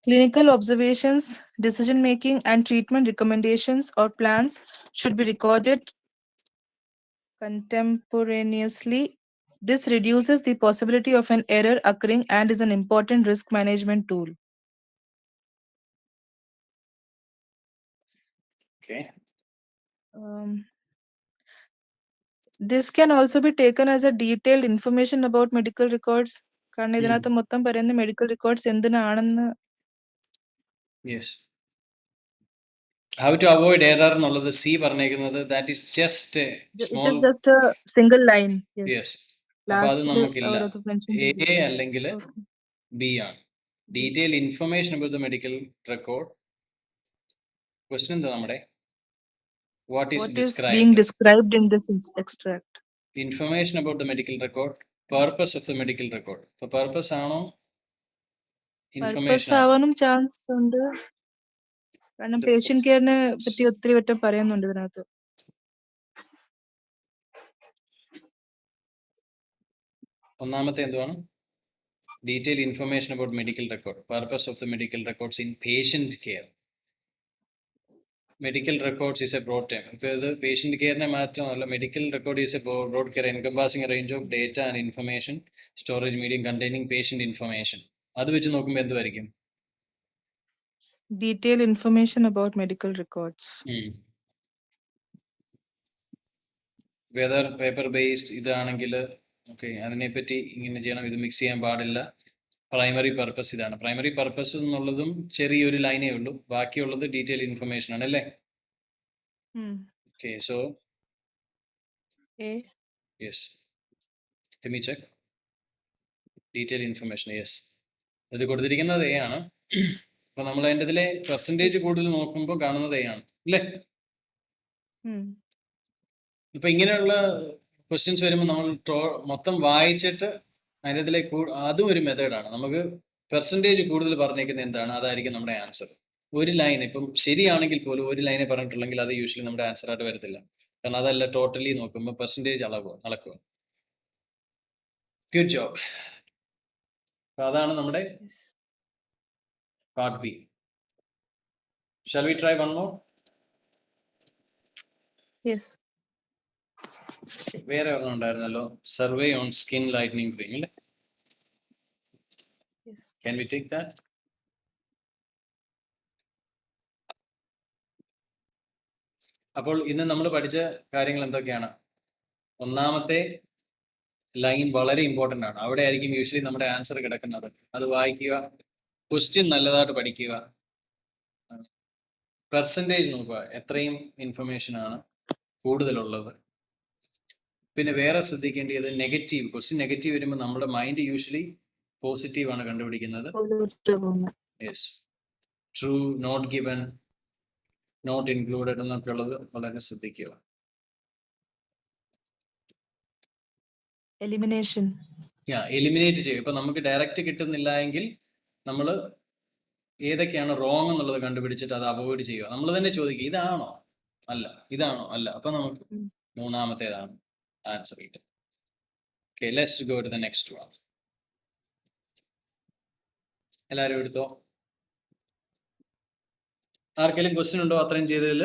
Clinical observations, decision making, and treatment recommendations or plans should be recorded contemporaneously. This reduces the possibility of an error occurring and is an important risk management tool. Okay. This can also be taken as a detailed information about medical records. കാരണം ഇതിനകത്ത് മൊത്തം പറയുന്ന medical records എന്തിനാണെന്ന്. Yes. How to avoid error എന്നുള്ളത് C പറഞ്ഞേക്കുന്നത് that is just a small. It is just a single line. Yes. അപ്പോൾ അത് നമുക്കില്ല. A എ അല്ലെങ്കിൽ ബി ആണ്. Detailed information about the medical record. Question എന്താ നമ്മുടെ? What is being described in this extract? Information about the medical record. Purpose of the medical record. So purpose ആണോ? Information ആവാനും chance ഉണ്ട്. കാരണം patient കെയറിനെ പറ്റി ഒത്തിരി വട്ടം പറയുന്നുണ്ട് ഇതിനകത്ത്. ഒന്നാമത്തെ എന്തുവാണ്? Detailed information about medical record. Purpose of the medical records in patient care. Medical records is a broad term. ഇപ്പോൾ ഇത് patient കെയറിനെ മാത്രമല്ല, medical record is a broad care encompassing a range of data and information storage medium containing patient information. അത് വെച്ച് നോക്കുമ്പോൾ എന്തുവായിരിക്കും? Detailed information about medical records. Whether paper based ഇതാണെങ്കിൽ okay, അതിനെപ്പറ്റി ഇങ്ങനെ ചെയ്യണം, ഇത് മിക്സ് ചെയ്യാൻ പാടില്ല. പ്രൈമറി പർപ്പസ് ഇതാണ്. പ്രൈമറി പർപ്പസ് എന്നുള്ളതും ചെറിയൊരു ലൈനേ ഉള്ളൂ, ബാക്കിയുള്ളത് ഡീറ്റെയിൽ ഇൻഫർമേഷൻ ആണ് അല്ലേ? Okay, so yes, let me check. Detail information, yes, ഇത് കൊടുത്തിരിക്കുന്നത് എ ആണ്. അപ്പൊ നമ്മൾ അതിൻ്റെ ഇതിലെ പെർസെൻറ്റേജ് കൂടുതൽ നോക്കുമ്പോൾ കാണുന്നത് എ ആണ് അല്ലേ? ഇപ്പൊ ഇങ്ങനെയുള്ള ക്വസ്റ്റ്യൻസ് വരുമ്പോൾ നമ്മൾ മൊത്തം വായിച്ചിട്ട് അതിൻ്റെ ഇതിലേക്ക് അതും ഒരു മെത്തേഡാണ്. നമുക്ക് പെർസെൻറ്റേജ് കൂടുതൽ പറഞ്ഞേക്കുന്നത് എന്താണ്, അതായിരിക്കും നമ്മുടെ ആൻസർ. ഒരു ലൈൻ ഇപ്പം ശരിയാണെങ്കിൽ പോലും ഒരു ലൈനെ പറഞ്ഞിട്ടുണ്ടെങ്കിൽ അത് യൂഷ്വലി നമ്മുടെ ആൻസർ ആയിട്ട് വരത്തില്ല. കാരണം അതല്ല ടോട്ടലി നോക്കുമ്പോൾ പെർസെൻറ്റേജ് അളക്കുക. Good job. അപ്പൊ അതാണ് നമ്മുടെ part B. Shall we try one more? Yes. വേറെ ഒരെണ്ണം ഉണ്ടായിരുന്നല്ലോ, survey on skin lightening cream അല്ലേ? Can we take that? അപ്പോൾ ഇന്ന് നമ്മൾ പഠിച്ച കാര്യങ്ങൾ എന്തൊക്കെയാണ്? ഒന്നാമത്തെ ലൈൻ വളരെ ഇമ്പോർട്ടൻ്റ് ആണ്. അവിടെ ആയിരിക്കും യൂഷ്വലി നമ്മുടെ ആൻസർ കിടക്കുന്നത്. അത് വായിക്കുക, ക്വസ്റ്റ്യൻ നല്ലതായിട്ട് പഠിക്കുക, പെർസെൻറ്റേജ് നോക്കുക, എത്രയും ഇൻഫർമേഷൻ ആണ് കൂടുതലുള്ളത്. പിന്നെ വേറെ ശ്രദ്ധിക്കേണ്ടത് നെഗറ്റീവ് ക്വസ്റ്റ്യൻ, നെഗറ്റീവ് വരുമ്പോൾ നമ്മുടെ മൈൻഡ് യൂഷ്വലി പോസിറ്റീവ് ആണ് കണ്ടുപിടിക്കുന്നത്. Yes, true, not given, not included എന്നൊക്കെ ഉള്ളത് വളരെ ശ്രദ്ധിക്കുക. എലിമിനേഷൻ, എലിമിനേറ്റ് ചെയ്യും. ഇപ്പൊ നമുക്ക് ഡയറക്റ്റ് കിട്ടുന്നില്ല എങ്കിൽ നമ്മൾ ഏതൊക്കെയാണ് റോങ് എന്നുള്ളത് കണ്ടുപിടിച്ചിട്ട് അത് അവോയ്ഡ് ചെയ്യുക. നമ്മൾ തന്നെ ചോദിക്കുക, ഇതാണോ അല്ല, ഇതാണോ അല്ല, അപ്പൊ നമുക്ക് മൂന്നാമത്തേതാണ് ആൻസർ കിട്ടും. Okay, let's go to the next one. എല്ലാവരും എടുത്തോ? ആർക്കെങ്കിലും ക്വസ്റ്റ്യൻ ഉണ്ടോ അത്രയും ചെയ്തതിൽ?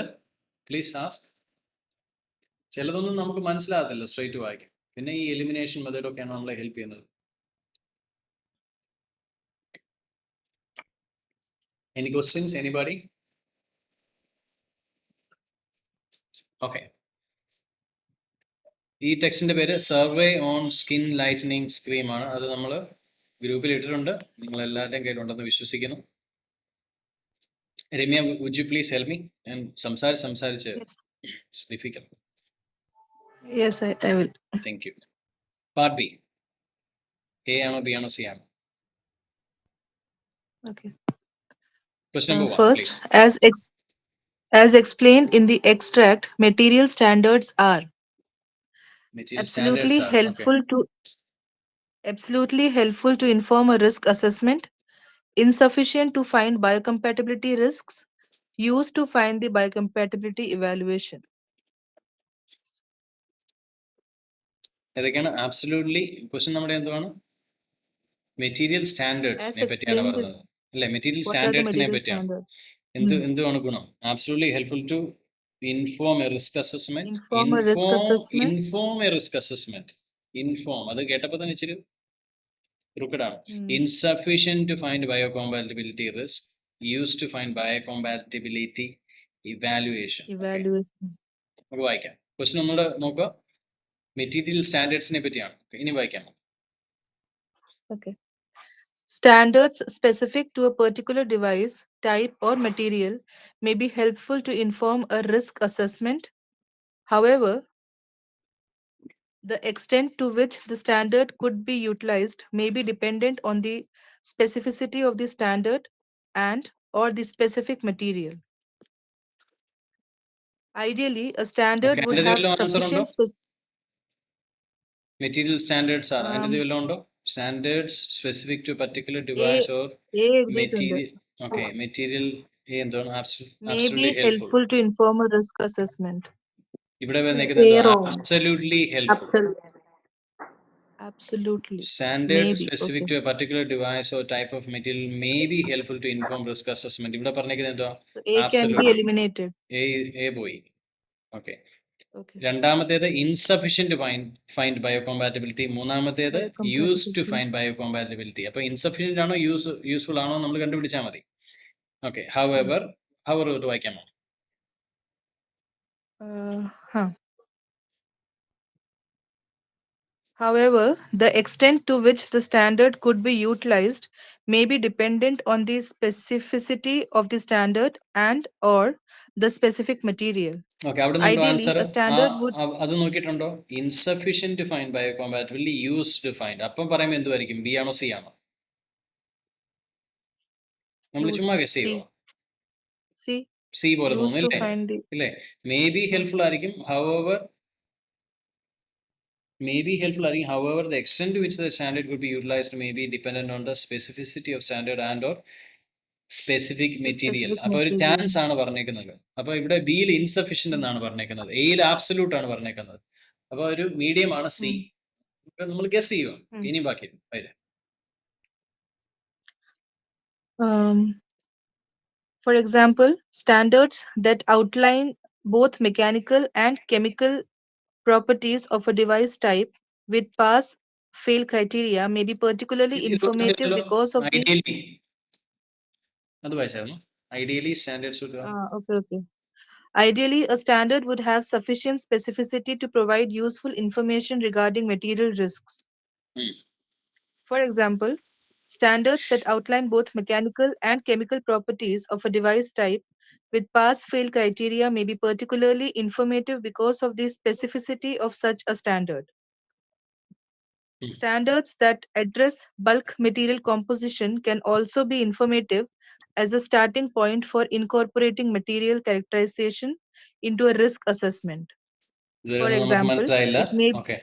Please ask. ചിലതൊന്നും നമുക്ക് മനസ്സിലാകത്തില്ല സ്ട്രേറ്റ് വായിക്കും. പിന്നെ ഈ എലിമിനേഷൻ മെത്തേഡ് ഒക്കെയാണ് നമ്മളെ ഹെൽപ്പ് ചെയ്യുന്നത്. Any questions, anybody? Okay. ഈ ടെക്സ്റ്റിന്റെ പേര് survey on skin lightening scream ആണ്. അത് നമ്മൾ ഗ്രൂപ്പിൽ ഇട്ടിട്ടുണ്ട്. നിങ്ങൾ എല്ലാവരുടെയും കയ്യിലുണ്ടെന്ന് വിശ്വസിക്കുന്നു. Ramya, would you please help me? ഞാൻ സംസാരിച്ച് Yes. Difficult. Yes, I will. Thank you. Part B, A ആണോ ബി ആണോ സി ആണോ? Okay. Question number 1, First, please. as explained in the extract, material standards are Material standards are okay. absolutely helpful to inform a risk assessment, insufficient to find biocompatibility risks, used to find the biocompatibility evaluation. ഏതൊക്കെയാണ്? Absolutely. Question നമ്മുടെ എന്തുവാണ്? Material സ്റ്റാൻഡേർഡ്സിനെ As പറ്റിയാണ് explained, പറഞ്ഞത് അല്ലേ? Material what are the സ്റ്റാൻഡേർഡ്സിനെ material പറ്റിയാണ്. standards? എന്തുവാണ് ഗുണം? Absolutely helpful to inform a risk assessment. Inform a risk assessment. Inform a risk assessment. Inform, അത് കേട്ടപ്പോൾ തന്നെ ഇച്ചിരി ക്രൂക്കഡാണ്. Insufficient to find biocompatibility risk, use to find biocompatibility evaluation. നമുക്ക് വായിക്കാം. ക്വസ്റ്റ്യൻ ഒന്നുകൂടെ നോക്കുക. മെറ്റീരിയൽ സ്റ്റാൻഡേർഡ്സിനെ പറ്റിയാണ്. ഇനി വായിക്കാം. Okay. Standards specific to a particular device, type, or material may be helpful to inform a risk assessment. However, the extent to which the standard could be utilized may be dependent on the specificity of the standard and or the specific material. Ideally, a standard would അതിന്റെ have വല്ലതും answer ഉണ്ടോ? sufficient material standards ആണ്. അതിന്റെ വല്ലതും ഉണ്ടോ? Standards specific to particular device or material. Okay, material എന്താണ്? may be absolutely helpful. helpful to inform a risk assessment. ഇവിടെ വന്നിരിക്കുന്നത് A എന്താണ്? wrong. Absolutely helpful. Absolutely. Standard Maybe. Specific Okay. To a particular device or type of material may be helpful to inform risk assessment. ഇവിടെ പറഞ്ഞിരിക്കുന്നത് എന്തുവാ? So A can be absolutely. eliminated. A പോയി. Okay. Okay. രണ്ടാമത്തേത് insufficient find biocompatibility. മൂന്നാമത്തേത് use to Biocompatibility. Find biocompatibility. അപ്പൊ insufficient ആണോ useful ആണോ നമ്മൾ കണ്ടുപിടിച്ചാൽ മതി. ഓക്കെ. ഹൗഎവർ വായിക്കാമോ? Huh. However, the extent to which the standard could be utilized may be dependent on the specificity of the standard and or the specific material. ഓക്കെ, അവിടെ നിന്നുണ്ടോ Ideally, ആൻസർ? a standard would അത് നോക്കിയിട്ടുണ്ടോ? Insufficient to find biocompatibility, use to find. അപ്പം പറയുമ്പോൾ എന്തുമായിരിക്കും? B ആണോ C ആണോ? നമ്മൾ use ചുമ്മാ ഗസ് ചെയ്യുമോ? C സി പോലെ use തോന്നുന്നു to ഇല്ലേ? find the ഇല്ലേ? മേ ബി ഹെൽപ്ഫുൾ ആയിരിക്കും. However the extent to which the standard could be utilized may be dependent on the specificity of standard and or specific material. specific അപ്പൊ ഒരു material. Chance ആണ് പറഞ്ഞേക്കുന്നത്. അപ്പൊ ഇവിടെ ബിയിൽ ഇൻസഫിഷ്യന്റ് എന്നാണ് പറഞ്ഞേക്കുന്നത്, എയിൽ ആബ്സല്യൂട്ട് ആണ് പറഞ്ഞേക്കുന്നത്. അപ്പൊ ഒരു മീഡിയം ആണ് സി. നമ്മൾ ഗസ് ചെയ്യുക. ഇനി ബാക്കി വരും. For example, standards that outline both mechanical and chemical properties of a device type with pass fail criteria may be particularly informative because of the ideally അത് വായിച്ചായിരുന്നു. Ideally standards. okay. Ideally, a standard would have sufficient specificity to provide useful information regarding material risks. For example, standards that outline both mechanical and chemical properties of a device type with pass fail criteria may be particularly informative because of the specificity of such a standard. Standards that address bulk material composition can also be informative as a starting point for incorporating material characterization into a risk assessment. For ഇതുവരെ നമുക്ക് example, മനസ്സിലായില്ല. it may okay.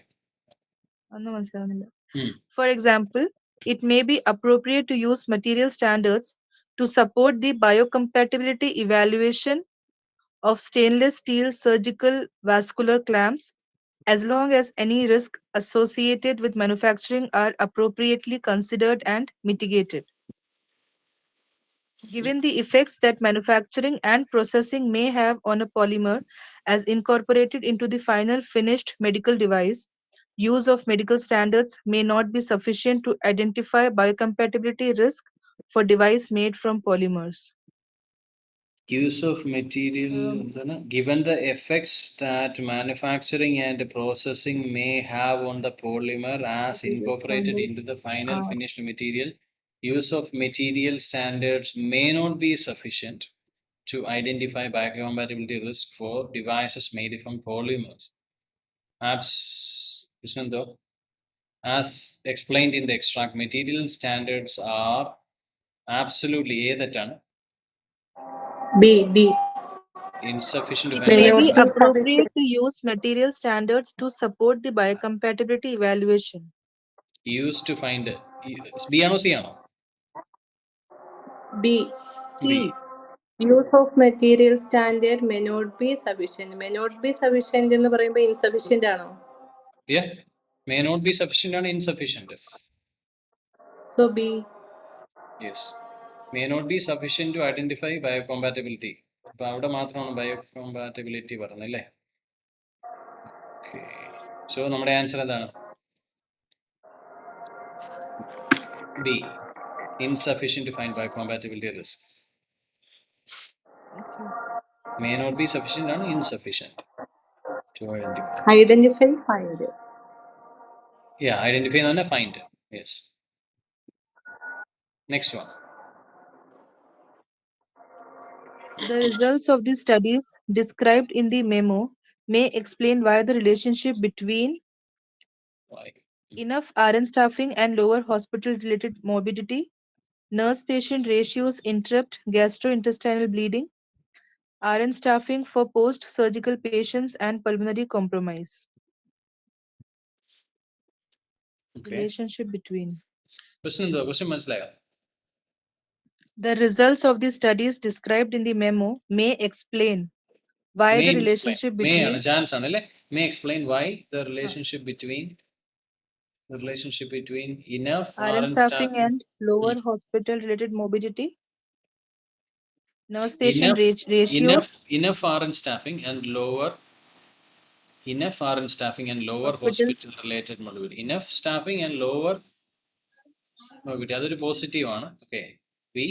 For example, it may be appropriate to use material standards to support the biocompatibility evaluation of stainless steel surgical vascular clamps as long as any risk associated with manufacturing are appropriately considered and mitigated. Given the effects that manufacturing and processing may have on a polymer as incorporated into the final finished medical device, use of medical standards may not be sufficient to identify biocompatibility risk for device made from polymers. use of material given the effects that manufacturing and processing may have on the polymer as Material incorporated into standards the final are finished material. Use of material standards may not be sufficient to identify biocompatibility risk for devices made from polymers. As explained in the extract, material standards are absolutely ഏതെറ്റാണ് B. insufficient to it find may May be not be biocompatibility. appropriate sufficient. to use material standards to support the biocompatibility evaluation. Used to find B ആണോ C ആണോ? B. B. C. Use of material standard may not be sufficient. May not be sufficient എന്ന് പറയുമ്പോൾ insufficient ആണോ? Yeah, may not be sufficient ആണ് insufficient. So B. Yes, may not be sufficient to identify biocompatibility. അപ്പൊ അവിടെ മാത്രമാണ് ബയോകോമ്പാറ്റബിലിറ്റി പറഞ്ഞല്ലേ. So നമ്മുടെ answer എന്താണ്? B. Insufficient to find biocompatibility risk. Okay. May not be sufficient ആണ് insufficient to identify. Identify, find. Yeah, identify എന്ന് പറഞ്ഞാൽ find. Yes. Next one. The results of the studies described in the memo may explain why the relationship between Why? enough RN staffing and lower hospital-related morbidity, nurse-patient ratios interrupt gastrointestinal bleeding, RN staffing for post-surgical patients, and pulmonary compromise. Okay. Relationship between. Question മനസ്സിലായോ? The results of the studies described in the memo may explain why May the explain. relationship May between ആണ് chance ആണല്ലേ. May explain why the relationship between enough RN RN staffing staffing and lower hospital-related morbidity, nurse-patient ratios, enough RN staffing and lower hospital hospital related morbidity. Enough staffing and lower morbidity അതൊരു positive ആണ്. Okay. B.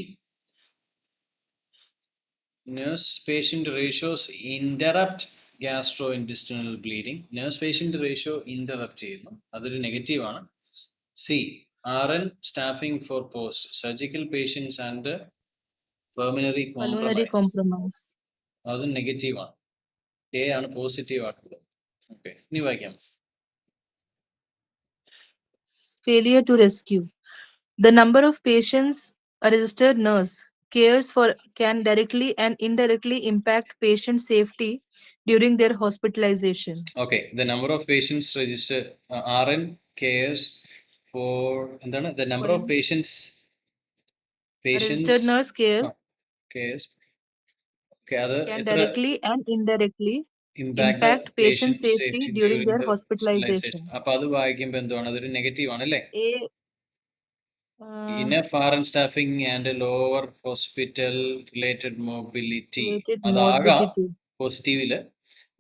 Nurse patient ratios interrupt gastrointestinal bleeding. Nurse patient ratio interrupt ചെയ്യുന്നു, അതൊരു negative ആണ്. C. RN staffing for post surgical patients and pulmonary compromise. അത് negative ആണ്. A ആണ് positive ആയിട്ടുള്ളത്. Okay, ഇനി വായിക്കാം. failure to rescue. The number of patients a registered nurse cares for can directly and indirectly impact patient safety during their hospitalization. Okay, the number of patients registered RN cares for എന്താണ് the number For of patients a registered nurse cares okay അത് can എത്ര directly and indirectly impact the impact patient patient safety safety during during their the hospitalization. hospitalization. അപ്പൊ അത് വായിക്കുമ്പോൾ എന്താണ്, അതൊരു negative ആണല്ലേ. A Enough RN staffing and lower hospital related mobility related അതാകാം morbidity. പോസിറ്റീവില്.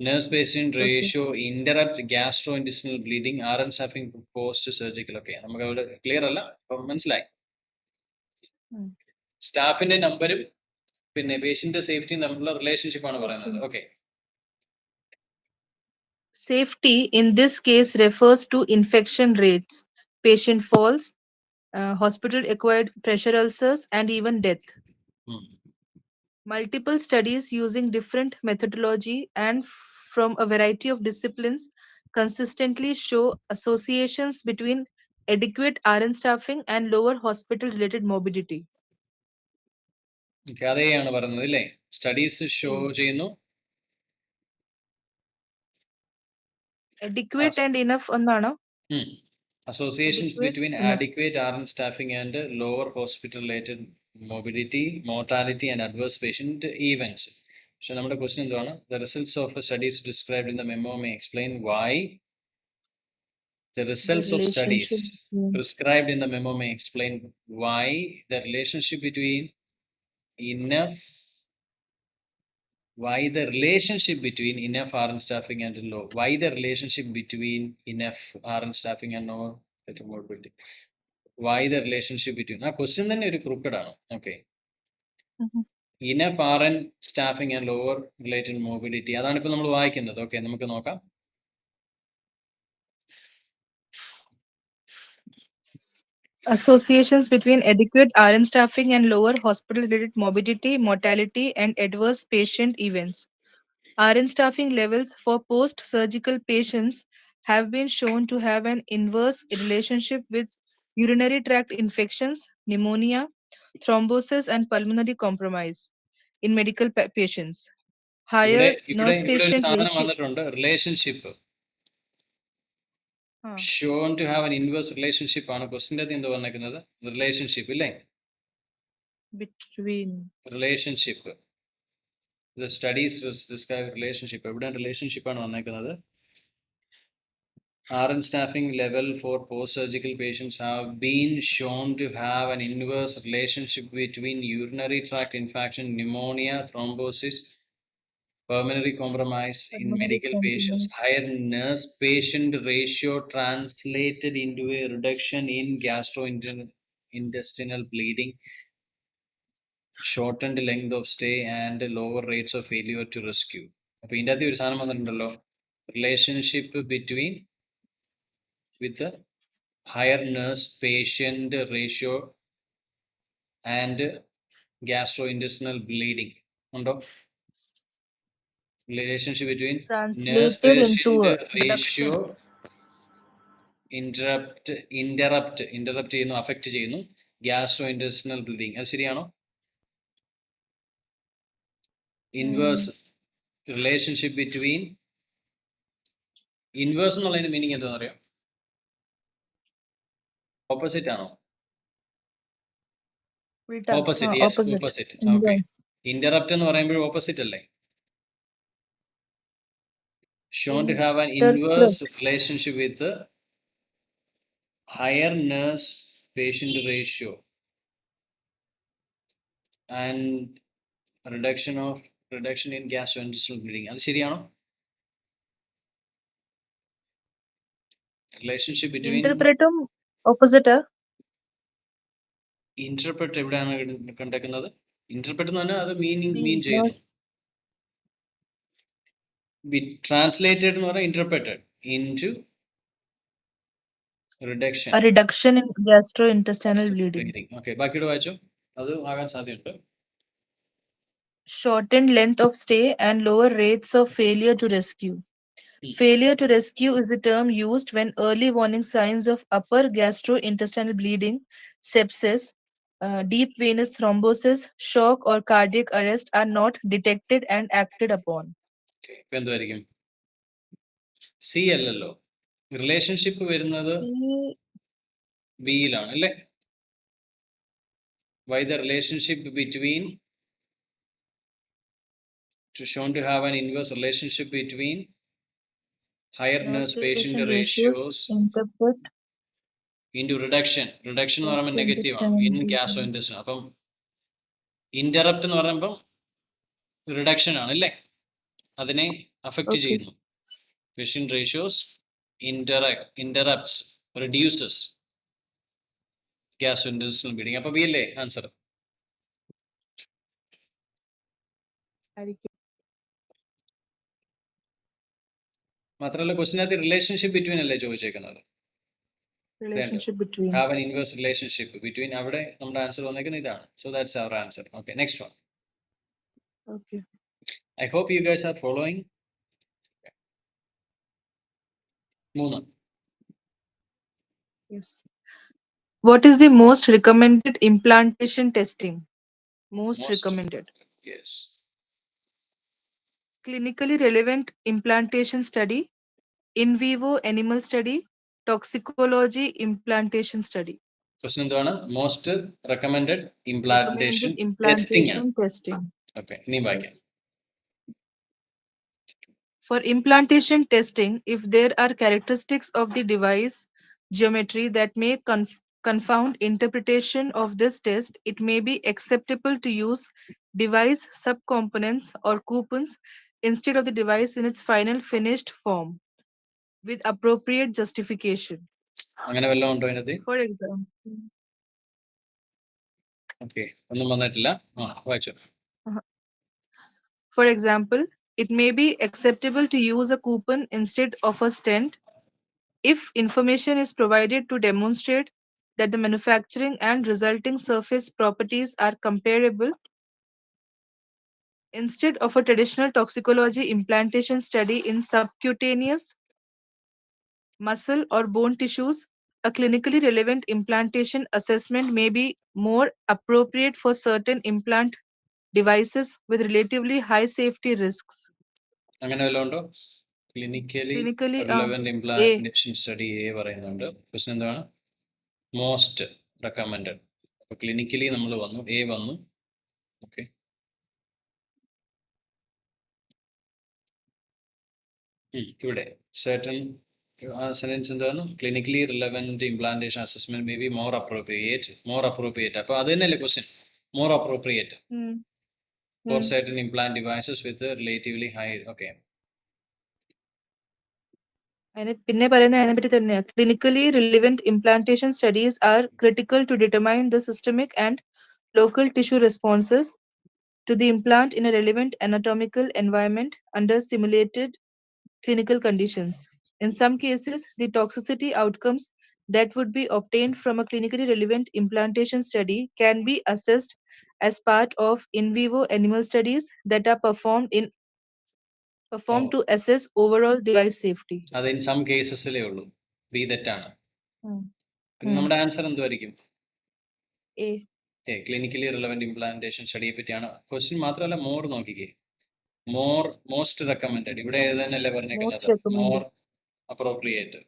Nurse patient Okay. ratio interrupt gastrointestinal bleeding, RN staffing post surgical. Okay, നമുക്ക് അവിടെ clear അല്ല, അപ്പം മനസ്സിലായി. സ്റ്റാഫിന്റെ നമ്പരും പിന്നെ പേഷ്യന്റ് സേഫ്റ്റിയും തമ്മിലുള്ള റിലേഷൻഷിപ്പ് ആണ് പറയുന്നത്. Okay. Safety in this case refers to infection rates, patient falls, hospital acquired pressure ulcers, and even death. Multiple studies using different methodology and from a variety of disciplines consistently show associations between adequate RN staffing and lower hospital related morbidity. അതെയാണ് പറയുന്നത് അല്ലേ. Studies show ചെയ്യുന്നു Adequate and enough ഒന്നാണോ? associations Adequate, between enough. adequate RN staffing and lower hospital related morbidity, mortality and adverse patient events. So നമ്മുടെ question എന്താണ്? The results of studies described in the memo may explain why the results of studies prescribed in the memo may explain why the relationship between enough RN staffing and low why the relationship between enough RN staffing and lower morbidity. Why the relationship between ആ question തന്നെ ഒരു crooked ആണ്. Okay, Enough RN staffing and lower related mobility. അതാണ് ഇപ്പോൾ നമ്മൾ വായിക്കുന്നത്. Okay, നമുക്ക് നോക്കാം. Associations between adequate RN staffing and lower hospital-related morbidity, mortality, and adverse patient events. RN staffing levels for post-surgical patients have been shown to have an inverse relationship with urinary tract infections, pneumonia, thrombosis, and pulmonary compromise in medical patients. ഇവിടെ Higher ഇവിടെ nurse ഇവിടെ ഒരു patient സാധനം ratio. വന്നിട്ടുണ്ട്, relationship. Shown to have an inverse relationship ആണ് ക്വസ്റ്റിൻ്റെ അകത്ത് എന്ത് പറഞ്ഞേക്കുന്നത്? റിലേഷൻഷിപ്പ് ഇല്ലേ? Between. Relationship. The studies was describe relationship. എവിടെ റിലേഷൻഷിപ്പ് ആണ് വന്നേക്കുന്നത്? RN staffing level for post-surgical patients have been shown to have an inverse relationship between urinary tract infection, pneumonia, thrombosis, pulmonary compromise in medical patients. Higher nurse-patient ratio translated into a reduction in gastrointestinal bleeding, shortened length of stay, and lower rates of failure to rescue. അപ്പോൾ ഇതിൻ്റെ അകത്ത് ഒരു സാധനം വന്നിട്ടുണ്ടല്ലോ, relationship between with the higher nurse-patient ratio and gastrointestinal bleeding. ഉണ്ടോ? Relationship between Translated into nurse-patient a ratio reduction. interrupt ചെയ്യുന്നു, affect ചെയ്യുന്നു gastrointestinal bleeding. അത് ശരിയാണോ? Inverse relationship between inverse എന്നുള്ളതിന്റെ മീനിങ് എന്താണെന്ന് അറിയാം? ഓപ്പോസിറ്റ് ആണോ? Opposite, yes, opposite. Okay. Interrupt എന്ന് പറയുമ്പോൾ ഓപ്പോസിറ്റ് അല്ലേ? Shown to have an inverse relationship with the higher nurse patient ratio and reduction in gastrointestinal bleeding. അത് ശരിയാണോ? Relationship between Interpretum opposite. interpret എവിടെയാണ് കണ്ടെക്കുന്നത്? Interpret എന്ന് പറഞ്ഞാൽ അത് മീൻ ചെയ്യുന്നു. Translated എന്ന് പറഞ്ഞാൽ interpreted into reduction. A reduction in gastrointestinal bleeding. Okay, ബാക്കിയോട് വായിച്ചോ. അത് ആകാൻ സാധ്യതയുണ്ട്. Shortened length of stay and lower rates of failure to rescue. Failure to rescue is the term used when early warning signs of upper gastrointestinal bleeding, sepsis, deep venous thrombosis, shock, or cardiac arrest are not detected and acted upon. ഇപ്പൊ എന്തായിരിക്കും? C അല്ലല്ലോ, relationship വരുന്നത് ബിയിലാണ് അല്ലേ? Why the relationship between shown to have an inverse relationship between higher nurse patient ratios into reduction എന്ന് പറയുമ്പോൾ negative ആണ്, in gastrointestinal. അപ്പം interrupt എന്ന് പറയുമ്പോൾ റിഡക്ഷൻ ആണ് അല്ലേ? അതിനെ അഫക്റ്റ് ചെയ്യുന്നു. Patient ratios interrupts reduces gastrointestinal bleeding. അപ്പൊ ബി അല്ലേ ആൻസർ? മാത്രമല്ല ക്വസ്റ്റിനകത്ത് റിലേഷൻഷിപ്പ് ബിറ്റ്വീൻ അല്ലേ ചോദിച്ചേക്കുന്നത്? Relationship between. Have an inverse relationship between. അവിടെ നമ്മുടെ ആൻസർ വന്നേക്കുന്നത് ഇതാണ്. So that's our answer. Okay, next one. Okay. I hope you guys are following. 3. Yes. What is the most recommended implantation testing? Most recommended. Yes. Clinically relevant implantation study, in vivo animal study, toxicology implantation study. Question എന്താണ്? Most recommended implantation testing ആണ്. Testing. Okay, ഇനി വായിക്കാം. For implantation testing, if there are characteristics of the device geometry that may confound interpretation of this test, it may be acceptable to use device subcomponents or coupons instead of the device in its final finished form with appropriate justification. അങ്ങനെ വല്ലതും ഉണ്ടോ ഇതിനകത്ത്? For example, okay, ഒന്നും വന്നിട്ടില്ല. വായിച്ചോ. For example, it may be acceptable to use a coupon instead of a stent if information is provided to demonstrate that the manufacturing and resulting surface properties are comparable. Instead of a traditional toxicology implantation study in subcutaneous muscle or bone tissues, a clinically relevant implantation assessment may be more appropriate for certain implant devices with relatively high safety risks. അങ്ങനെ വല്ലതും ഉണ്ടോ? Clinically Clinically, relevant A. Implantation study A പറയുന്നുണ്ട്. Question എന്താണ്? Most recommended. അപ്പോൾ clinically നമ്മൾ വന്നു, A വന്നു. Okay, ഇവിടെ certain സെൻറ്റൻസ് എന്താണ്? Clinically relevant implantation assessment may be more appropriate. അപ്പോൾ അത് തന്നെയല്ലേ question? More appropriate for certain implant devices with a relatively high. Okay, പിന്നെ പറയുന്നത് അതിനെപ്പറ്റി തന്നെയാണ്. Clinically relevant implantation studies are critical to determine the systemic and local tissue responses to the implant in a relevant anatomical environment under simulated clinical conditions. In some cases, the toxicity outcomes that would be obtained from a clinically relevant implantation study can be assessed as part of in vivo animal studies that are performed to assess overall device safety. അത് in some കേസസിലേ ഉള്ളൂ. B തെറ്റാണ്. Hmm. പിന്നെ നമ്മുടെ answer എന്തുമായിരിക്കും? A. Clinically relevant implantation സ്റ്റഡിയെ പറ്റിയാണ് ക്വസ്റ്റ്യൻ. മാത്രമല്ല മോർ നോക്കിക്കേ, മോസ്റ്റ് റെക്കമെൻഡഡ്. ഇവിടെ ഏത് തന്നെയല്ലേ പറഞ്ഞേക്കുന്നത്? Most more recommended. Appropriate,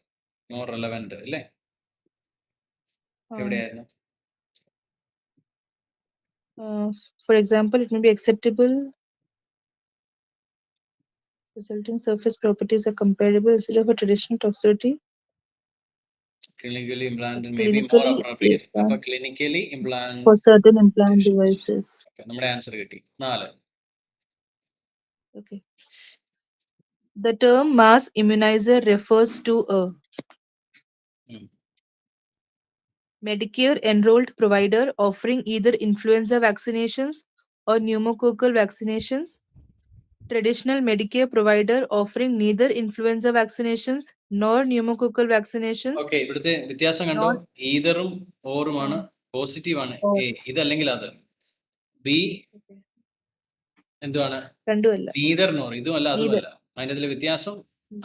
more relevant അല്ലേ? എവിടെയായിരുന്നു? For example, it may be acceptable. Resulting surface properties are comparable instead of a traditional toxicity. Clinically implanted may be more Clinically appropriate. അപ്പോൾ clinically implant for certain implant devices. നമ്മുടെ answer കിട്ടി. 4. Okay. The term mass immunizer refers to a Medicare enrolled provider offering either influenza vaccinations or pneumococcal vaccinations. Traditional Medicare provider offering neither influenza vaccinations nor pneumococcal vaccinations. ഓക്കെ, ഇവിടുത്തെ വ്യത്യാസം കണ്ടോ? Not ഈതറും ഓറുമാണ്, positive ആണ് or. A, ഇതല്ലെങ്കിൽ അത്. B എന്തുവാണ്? രണ്ടുമല്ല. നീതർ നോർ, ഇതുമല്ല Neither. അതുമല്ല. അതിൻ്റെ വ്യത്യാസം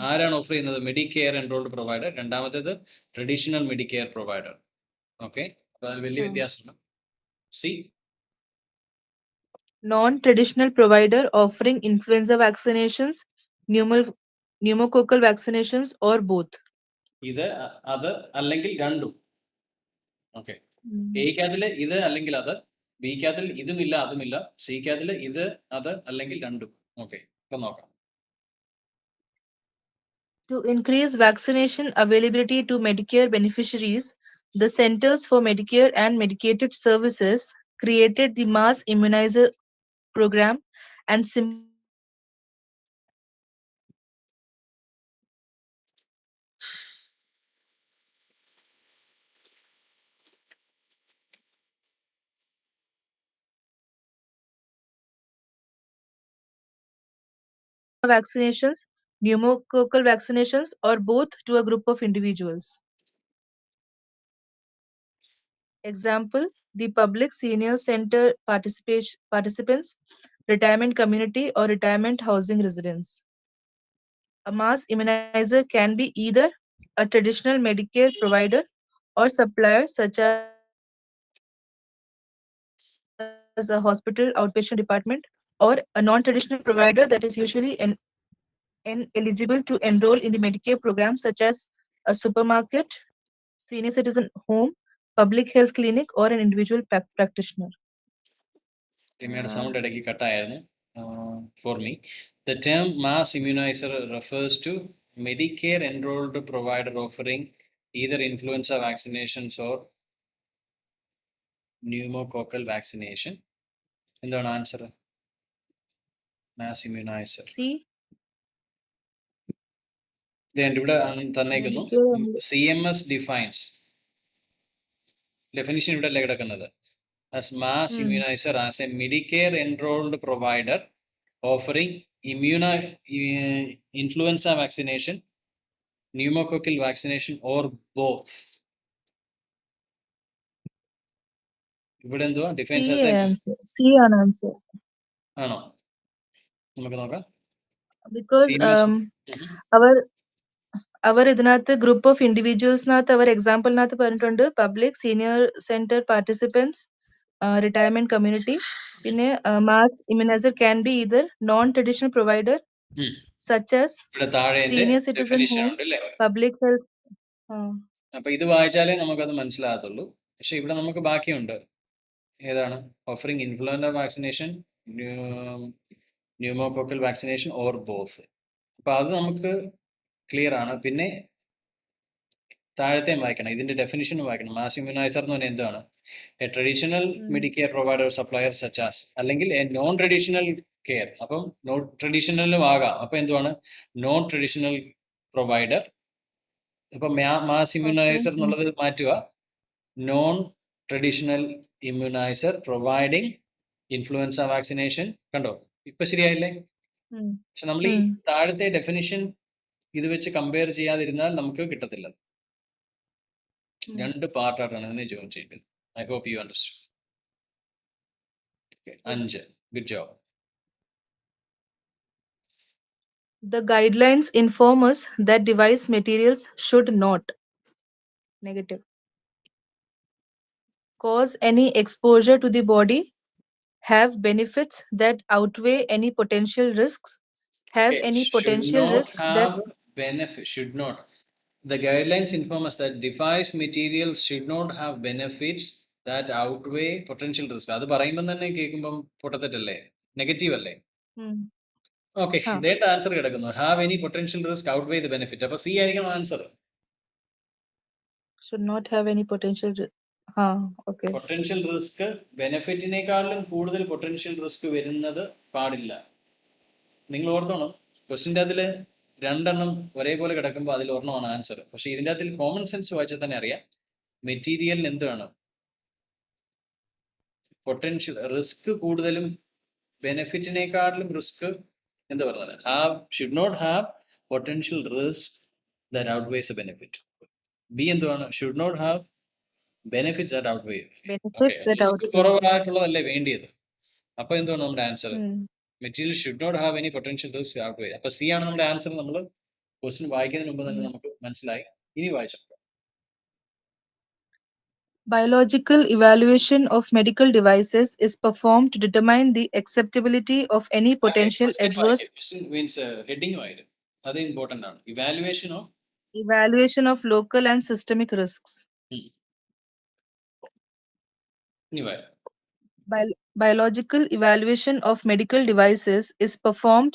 ആരാണ് ഓഫർ ചെയ്യുന്നത്? Medicare enrolled provider. രണ്ടാമത്തേത് ട്രഡീഷണൽ മെഡിക്കെയർ പ്രൊവൈഡർ. ഓക്കെ, അപ്പോൾ അതിൽ വലിയ വ്യത്യാസമുണ്ട്. C, Non-traditional provider offering influenza vaccinations, pneumococcal vaccinations, or both. ഇത് അത് അല്ലെങ്കിൽ രണ്ടും. ഓക്കെ, എയ്ക്കകത്തില് ഇത് അല്ലെങ്കിൽ അത്, ബിക്കകത്തിൽ ഇതുമില്ല അതുമില്ല, സിക്കകത്തില് ഇത് അത് അല്ലെങ്കിൽ രണ്ടും. ഓക്കെ, ഇപ്പൊ നോക്കാം. To increase vaccination availability to Medicare beneficiaries, the Centers for Medicare and Medicaid Services created the Mass Immunizer Program and vaccinations, pneumococcal vaccinations, or both to a group of individuals. Example, the Public Senior Center participants, retirement community, or retirement housing residents. A mass immunizer can be either a traditional Medicare provider or supplier such as a hospital outpatient department or a non-traditional provider that is usually ineligible to enroll in the Medicare program such as a supermarket, senior citizen home, public health clinic, or an individual practitioner. ടീമയുടെ sound ഇടയ്ക്ക് കട്ടായിരുന്നു. For me, the term mass immunizer refers to Medicare enrolled provider offering either influenza vaccinations or pneumococcal vaccination. എന്താണ് answer? Mass immunizer. C. ഇവിടെ തന്നേക്കുന്നു. CMS defines, definition ഇവിടെ അല്ലേ കിടക്കുന്നത്. as mass immunizer as a Medicare enrolled provider offering influenza vaccination, pneumococcal vaccination, or both. ഇവിടെ എന്തുവാ defines as A answer. C ആണ് answer. ആണോ? നമുക്ക് നോക്കാം. Because our ഇതിനകത്ത് ഗ്രൂപ്പ് ഓഫ് ഇൻഡിവിജ്വൽസിനകത്ത് അവർ എക്സാമ്പിളിനകത്ത് പറഞ്ഞിട്ടുണ്ട് public senior center participants retirement community പിന്നെ mass immunizer can be either non traditional provider such as ഇവിടെ താഴെ സീനിയർ സിറ്റിസൺ ഡെഫിനിഷൻ ഹോം ഉണ്ട് അല്ലേ? Public health. അപ്പൊ ഇത് വായിച്ചാലേ നമുക്കത് മനസ്സിലാകത്തുള്ളൂ. പക്ഷെ ഇവിടെ നമുക്ക് ബാക്കിയുണ്ട്. ഏതാണ്? Offering influenza vaccination, pneumococcal vaccination or both. അപ്പൊ അത് നമുക്ക് ക്ലിയർ ആണ്. പിന്നെ താഴത്തെയും വായിക്കണം, ഇതിന്റെ ഡെഫിനിഷനും വായിക്കണം. മാസ് ഇമ്മ്യൂണൈസർ എന്ന് പറഞ്ഞാൽ എന്താണ്? A traditional Medicare provider supplier such as, അല്ലെങ്കിൽ എ നോൺ ട്രഡീഷണൽ കെയർ. അപ്പം നോൺ ട്രഡീഷണലും ആകാം. അപ്പൊ എന്തുവാണ്? Non traditional provider. ഇപ്പൊ മാസ് ഇമ്മ്യൂണൈസർ എന്നുള്ളത് മാറ്റുക, non traditional immunizer providing influenza vaccination. കണ്ടോ? ഇപ്പൊ ശരിയായില്ലേ? പക്ഷെ നമ്മൾ ഈ താഴത്തെ ഡെഫിനിഷൻ ഇത് വെച്ച് കമ്പയർ ചെയ്യാതിരുന്നാൽ നമുക്ക് കിട്ടത്തില്ല. രണ്ട് പാർട്ടായിട്ടാണ് ഇതിനെ ജോയിൻ ചെയ്യുന്നത്. I hope you understand. 5. Good job. The guidelines inform us that device materials should not negative cause any exposure to the body, have benefits that outweigh any potential risks, have any Should potential not risk that have benefit. Should not. The guidelines inform us that device materials should not have benefits that outweigh potential risk. അത് പറയുമ്പോൾ തന്നെ കേൾക്കുമ്പം പൊട്ടത്തെറ്റല്ലേ? Negative അല്ലേ? Okay, ഇതേട്ട് answer കിടക്കുന്നു. Have any potential risk outweigh the benefit. അപ്പൊ C ആയിരിക്കണം answer. should not have any potential okay. Potential risk ബെനിഫിറ്റിനേക്കാളും കൂടുതൽ പൊട്ടൻഷ്യൽ റിസ്ക് വരുന്നത് പാടില്ല. നിങ്ങൾ ഓർത്തോണം, ക്വസ്റ്റിൻ്റെ അതിൽ രണ്ടെണ്ണം ഒരേപോലെ കിടക്കുമ്പോൾ അതിൽ ഒരെണ്ണമാണ് ആൻസർ. പക്ഷെ ഇതിൻ്റെ അതിൽ കോമൺ സെൻസ് വായിച്ചാൽ തന്നെ അറിയാം, മെറ്റീരിയലിന് എന്താണ് പൊട്ടൻഷ്യൽ റിസ്ക് കൂടുതലും ബെനിഫിറ്റിനേക്കാളും റിസ്ക് എന്താ പറയുന്നത്? Should not have potential risk that outweighs a benefit. B എന്തുവാണ്? Should not have benefits that outweigh. Risk കുറവായിട്ടുള്ളതല്ലേ വേണ്ടിയത്. അപ്പൊ എന്തുവാണ് നമ്മുടെ answer? Material should not have any potential risk outweigh. അപ്പൊ സി ആണ് നമ്മുടെ ആൻസർ. നമ്മൾ ക്വസ്റ്റ്യൻ വായിക്കുന്നതിന് മുമ്പ് തന്നെ നമുക്ക് മനസ്സിലായി. ഇനി വായിച്ചു. Biological evaluation of medical devices is performed to determine the acceptability of any potential adverse heading വായിക്കും, അത് ഇമ്പോർട്ടന്റ് ആണ്. evaluation of local and systemic risks. ഇനി വായിക്കും. Biological evaluation of medical devices is performed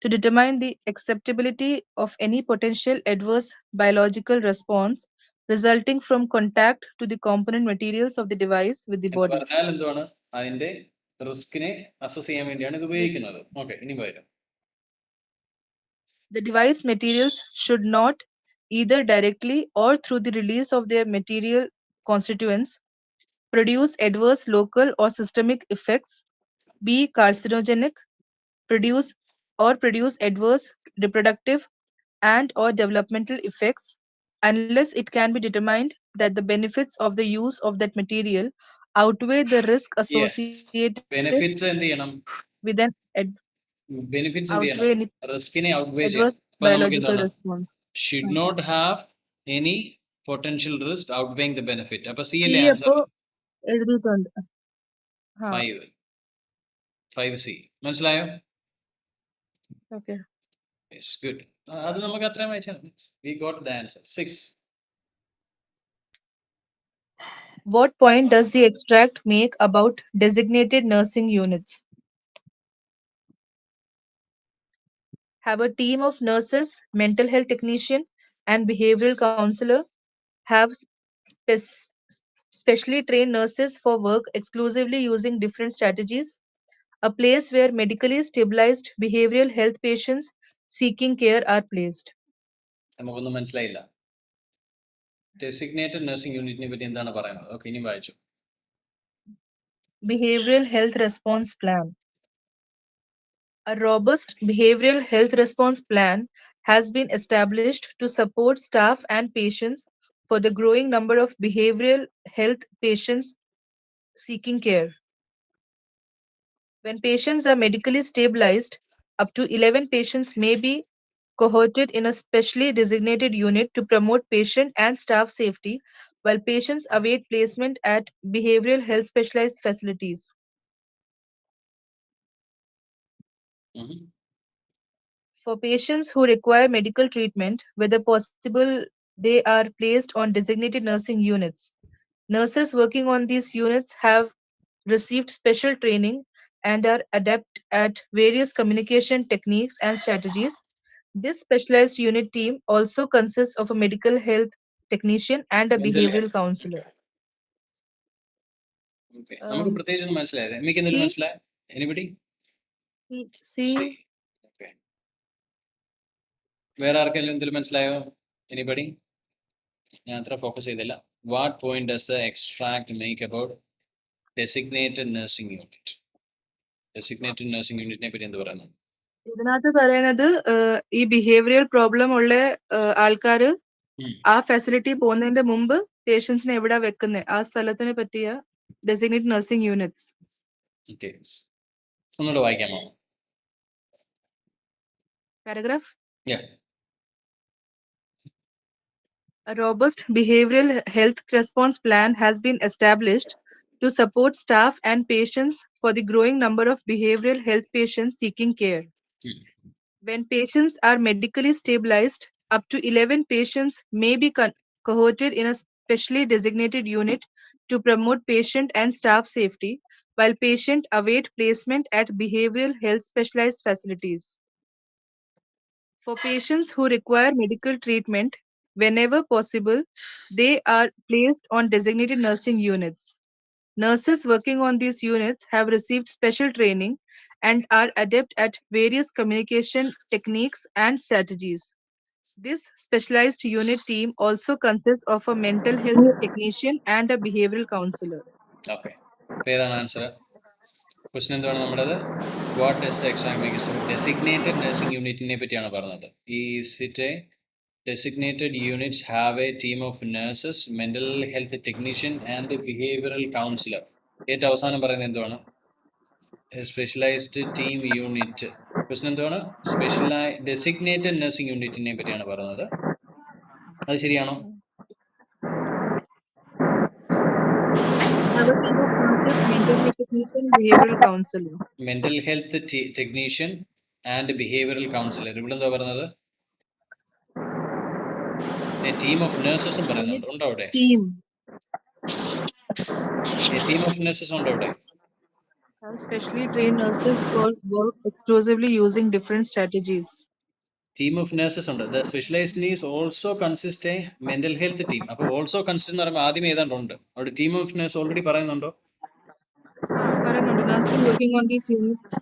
to determine the acceptability of any potential adverse biological response resulting from contact to the component materials of the device with the body. പറഞ്ഞാൽ എന്തുവാണ്? അതിന്റെ റിസ്കിനെ assess ചെയ്യാൻ വേണ്ടിയാണ് ഇത് ഉപയോഗിക്കുന്നത്. Okay, ഇനി വരാം. The device materials should not, either directly or through the release of their material constituents, produce adverse local or systemic effects, be carcinogenic, produce adverse reproductive and or developmental effects unless it can be determined that the benefits of the use of that material outweigh the risk associated benefits എന്ത് ചെയ്യണം? with an benefits എന്ത് outweigh ചെയ്യണം? any റിസ്കിനെ outweigh ചെയ്യണം. adverse അപ്പൊ നമുക്ക് biological എന്താണ്? response. Should not have any potential risk outweighing the benefit. അപ്പൊ സി അല്ലേ C ആൻസർ? അപ്പോ എഴുതിയിട്ടുണ്ട്. 5C മനസ്സിലായോ? Okay, yes, good. അത് നമുക്ക് അത്രയും വായിച്ചാൽ we got the answer. 6. what point does the extract make about designated nursing units? Have a team of nurses, mental health technician, and behavioral counselor. Have specially trained nurses for work exclusively using different strategies. A place where medically stabilized behavioral health patients seeking care are placed. നമുക്കൊന്നും മനസ്സിലായില്ല. Designated nursing യൂണിറ്റിനെ പറ്റി എന്താണ് പറയുന്നത്? Okay, ഇനി വായിച്ചു. Behavioral health response plan. A robust behavioral health response plan has been established to support staff and patients for the growing number of behavioral health patients seeking care. When patients are medically stabilized, up to 11 patients may be cohorted in a specially designated unit to promote patient and staff safety, while patients await placement at behavioral health specialized facilities. Mhm. For patients who require medical treatment, whether possible, they are placed on designated nursing units. Nurses working on these units have received special training and are adept at various communication techniques and strategies. This specialized unit team also consists of a medical health technician and a Mental behavioral health. counselor. Okay. നമുക്ക് Um, പ്രത്യേകിച്ച് മനസ്സിലായത് എനിക്ക് എന്തെങ്കിലും see, മനസ്സിലായ anybody C see, okay വേറെ ആർക്കെങ്കിലും എന്തെങ്കിലും മനസ്സിലായോ എനിബഡി ഞാൻ അത്ര ഫോക്കസ് ചെയ്തില്ല what point does the extract make about designated nursing unit designated nursing യൂണിറ്റിനെ പറ്റി എന്ത് പറയുന്നു ഇതിനകത്ത് പറയുന്നത് ഈ ബിഹേവിയറൽ പ്രോബ്ലം ഉള്ള ആൾക്കാര് ആ ഫെസിലിറ്റി പോകുന്നതിന്റെ മുമ്പ് പേഷ്യൻസിനെ എവിടെ വെക്കുന്നത് ആ സ്ഥലത്തിനെ പറ്റിയ ഡെസിഗ്നേറ്റ് നഴ്സിംഗ് യൂണിറ്റ്സ്. ഓക്കെ ഒന്നുകൂടെ വായിക്കാമോ paragraph. Yeah. A robust behavioral health response plan has been established to support staff and patients for the growing number of behavioral health patients seeking care. When patients are medically stabilized, up to 11 patients may be cohorted in a specially designated unit to promote patient and staff safety, while patients await placement at behavioral health specialized facilities. For patients who require medical treatment, whenever possible, they are placed on designated nursing units. Nurses working on these units have received special training and are adept at various communication techniques and strategies. This specialized unit team also consists of a mental health technician and a behavioral counselor. Okay ഏതാണ് answer question എന്താണ് നമ്മുടേത് what does exact make designated nursing യൂണിറ്റിനെ പറ്റിയാണ് പറഞ്ഞത് is it a designated units have a team of nurses, mental health technician and behavioral counselor. ഏറ്റവും അവസാനം പറയുന്നത് എന്താണ് സ്പെഷ്യലൈസ്ഡ് ടീം യൂണിറ്റ് ക്വസ്റ്റൻ എന്താണ് ഡെസിഗ്നേറ്റഡ് നഴ്സിംഗ് യൂണിറ്റിനെ പറ്റിയാണ് പറയുന്നത് അത് ശരിയാണോ Have a team of nurses, mental health technician, behavioral counselor. Mental health technician and behavioural councillor ഇവിടെ എന്താ പറയുന്നത് ടീം ഓഫ് നഴ്സസും Unit പറയുന്നുണ്ട് ഉണ്ടോ അവിടെ team ടീം ഓഫ് നഴ്സസ് ഉണ്ടോ അവിടെ have specially trained nurses for work exclusively using different strategies. Team of nurses ഉണ്ട് the specialized is also consist a mental health team അപ്പോൾ ഓൾസോ കൺസിസ്റ്റ് എന്ന് പറയുമ്പോൾ ആദ്യം ഏതാണ്ട് ഉണ്ട് അവിടെ ടീം ഓഫ് നഴ്സ് ഓൾറെഡി പറയുന്നുണ്ടോ പറയുന്നുണ്ട് nurses working on these units.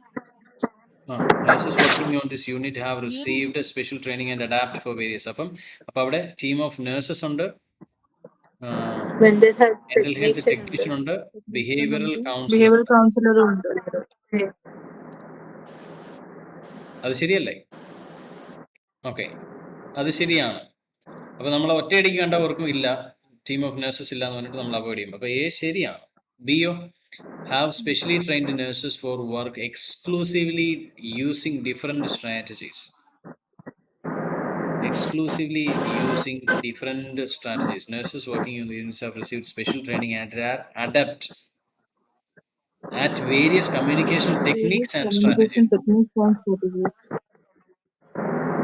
Nurses working on this unit have received special training and adapt for various അപ്പം അവിടെ ടീം ഓഫ് നഴ്സസ് ഉണ്ട് mental health mental health technician ഉണ്ട്. ടെക്നീഷ്യൻ ഉണ്ട് behavioural councillor Behavioral ഉണ്ട് counselor ഉണ്ട്. അത് ശരിയല്ലേ okay അത് ശരിയാണ് അപ്പൊ നമ്മൾ ഒറ്റയടിക്ക് കണ്ടവർക്കും ഇല്ല ടീം ഓഫ് നഴ്സസ് ഇല്ല എന്ന് പറഞ്ഞിട്ട് നമ്മൾ അവോയ്ഡ് ചെയ്യും അപ്പൊ എ ശരിയാണ് ബിയോ have specially trained nurses for work exclusively using different strategies exclusively using different strategies. Nurses working in the units have received special training and are adept at various communication Various techniques and communication strategies. techniques and strategies.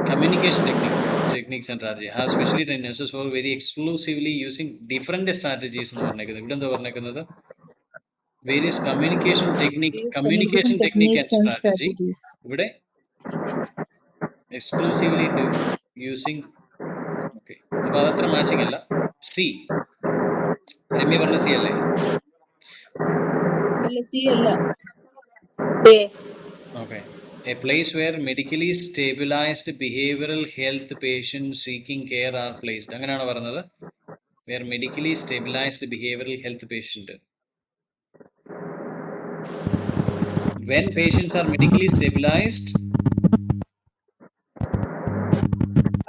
Communication techniques and strategies have specially trained nurses for very exclusively using different strategies എന്ന് പറഞ്ഞേക്കുന്നത് ഇവിടെ എന്താ പറഞ്ഞേക്കുന്നത് various communication technique Various communication communication technique and techniques and strategy strategies. ഇവിടെ exclusively using okay അപ്പൊ അതത്ര matching അല്ല C Ramya പറഞ്ഞ സി അല്ലേ അല്ല സി അല്ല A. okay a place where medically stabilized behavioral health patients seeking care are placed അങ്ങനെയാണോ പറഞ്ഞത് where medically stabilized behavioral health patient when patients are medically stabilized,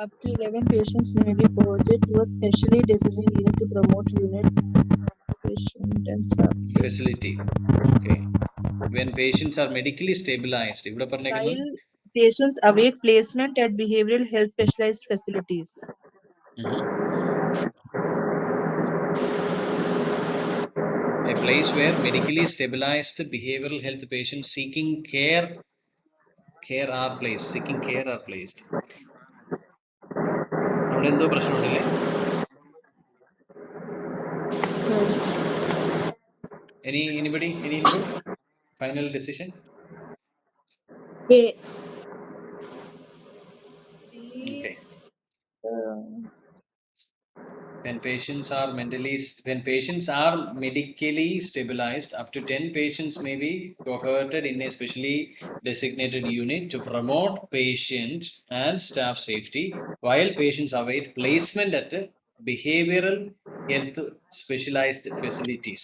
Up to 11 patients may be cohorted to a specially designated unit to promote unit patient and staff facility. Okay. When patients are medically stabilized, ഇവിടെ പറഞ്ഞേക്കുന്നത് while patients await placement at behavioral health specialized facilities. A place where medically stabilized behavioral health patients seeking care are placed. Seeking care are placed. അവിടെ എന്തോ പ്രശ്നമുണ്ടല്ലേ? Anybody? Any input? Final decision? Okay. When patients are medically stabilized, up to 10 patients may be cohorted in a specially designated unit to promote patient and staff safety while patients await placement at behavioral health specialized facilities.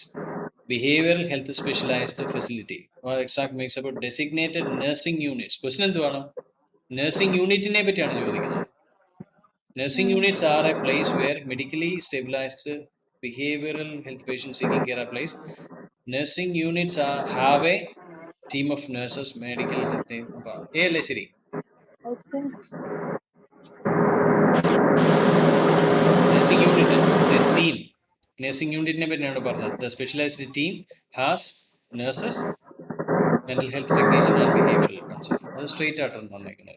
Behavioral health specialized facility. Exact makes about designated nursing units. Question എന്തുവാണ്? Nursing unitനെ പറ്റിയാണ് ചോദിക്കുന്നത്. Nursing units are a place where medically stabilized behavioral health patients seeking care are placed. Nursing units have a team of nurses, medical health team. അല്ലേ ശരി? I think Nursing unit, this team. Nursing unit ne പറ്റിയാണ് പറഞ്ഞത്. The specialized team has nurses, mental health technician and behavioral counselor. അത് straight ആയിട്ടാണ് തന്നേക്കുന്നത്.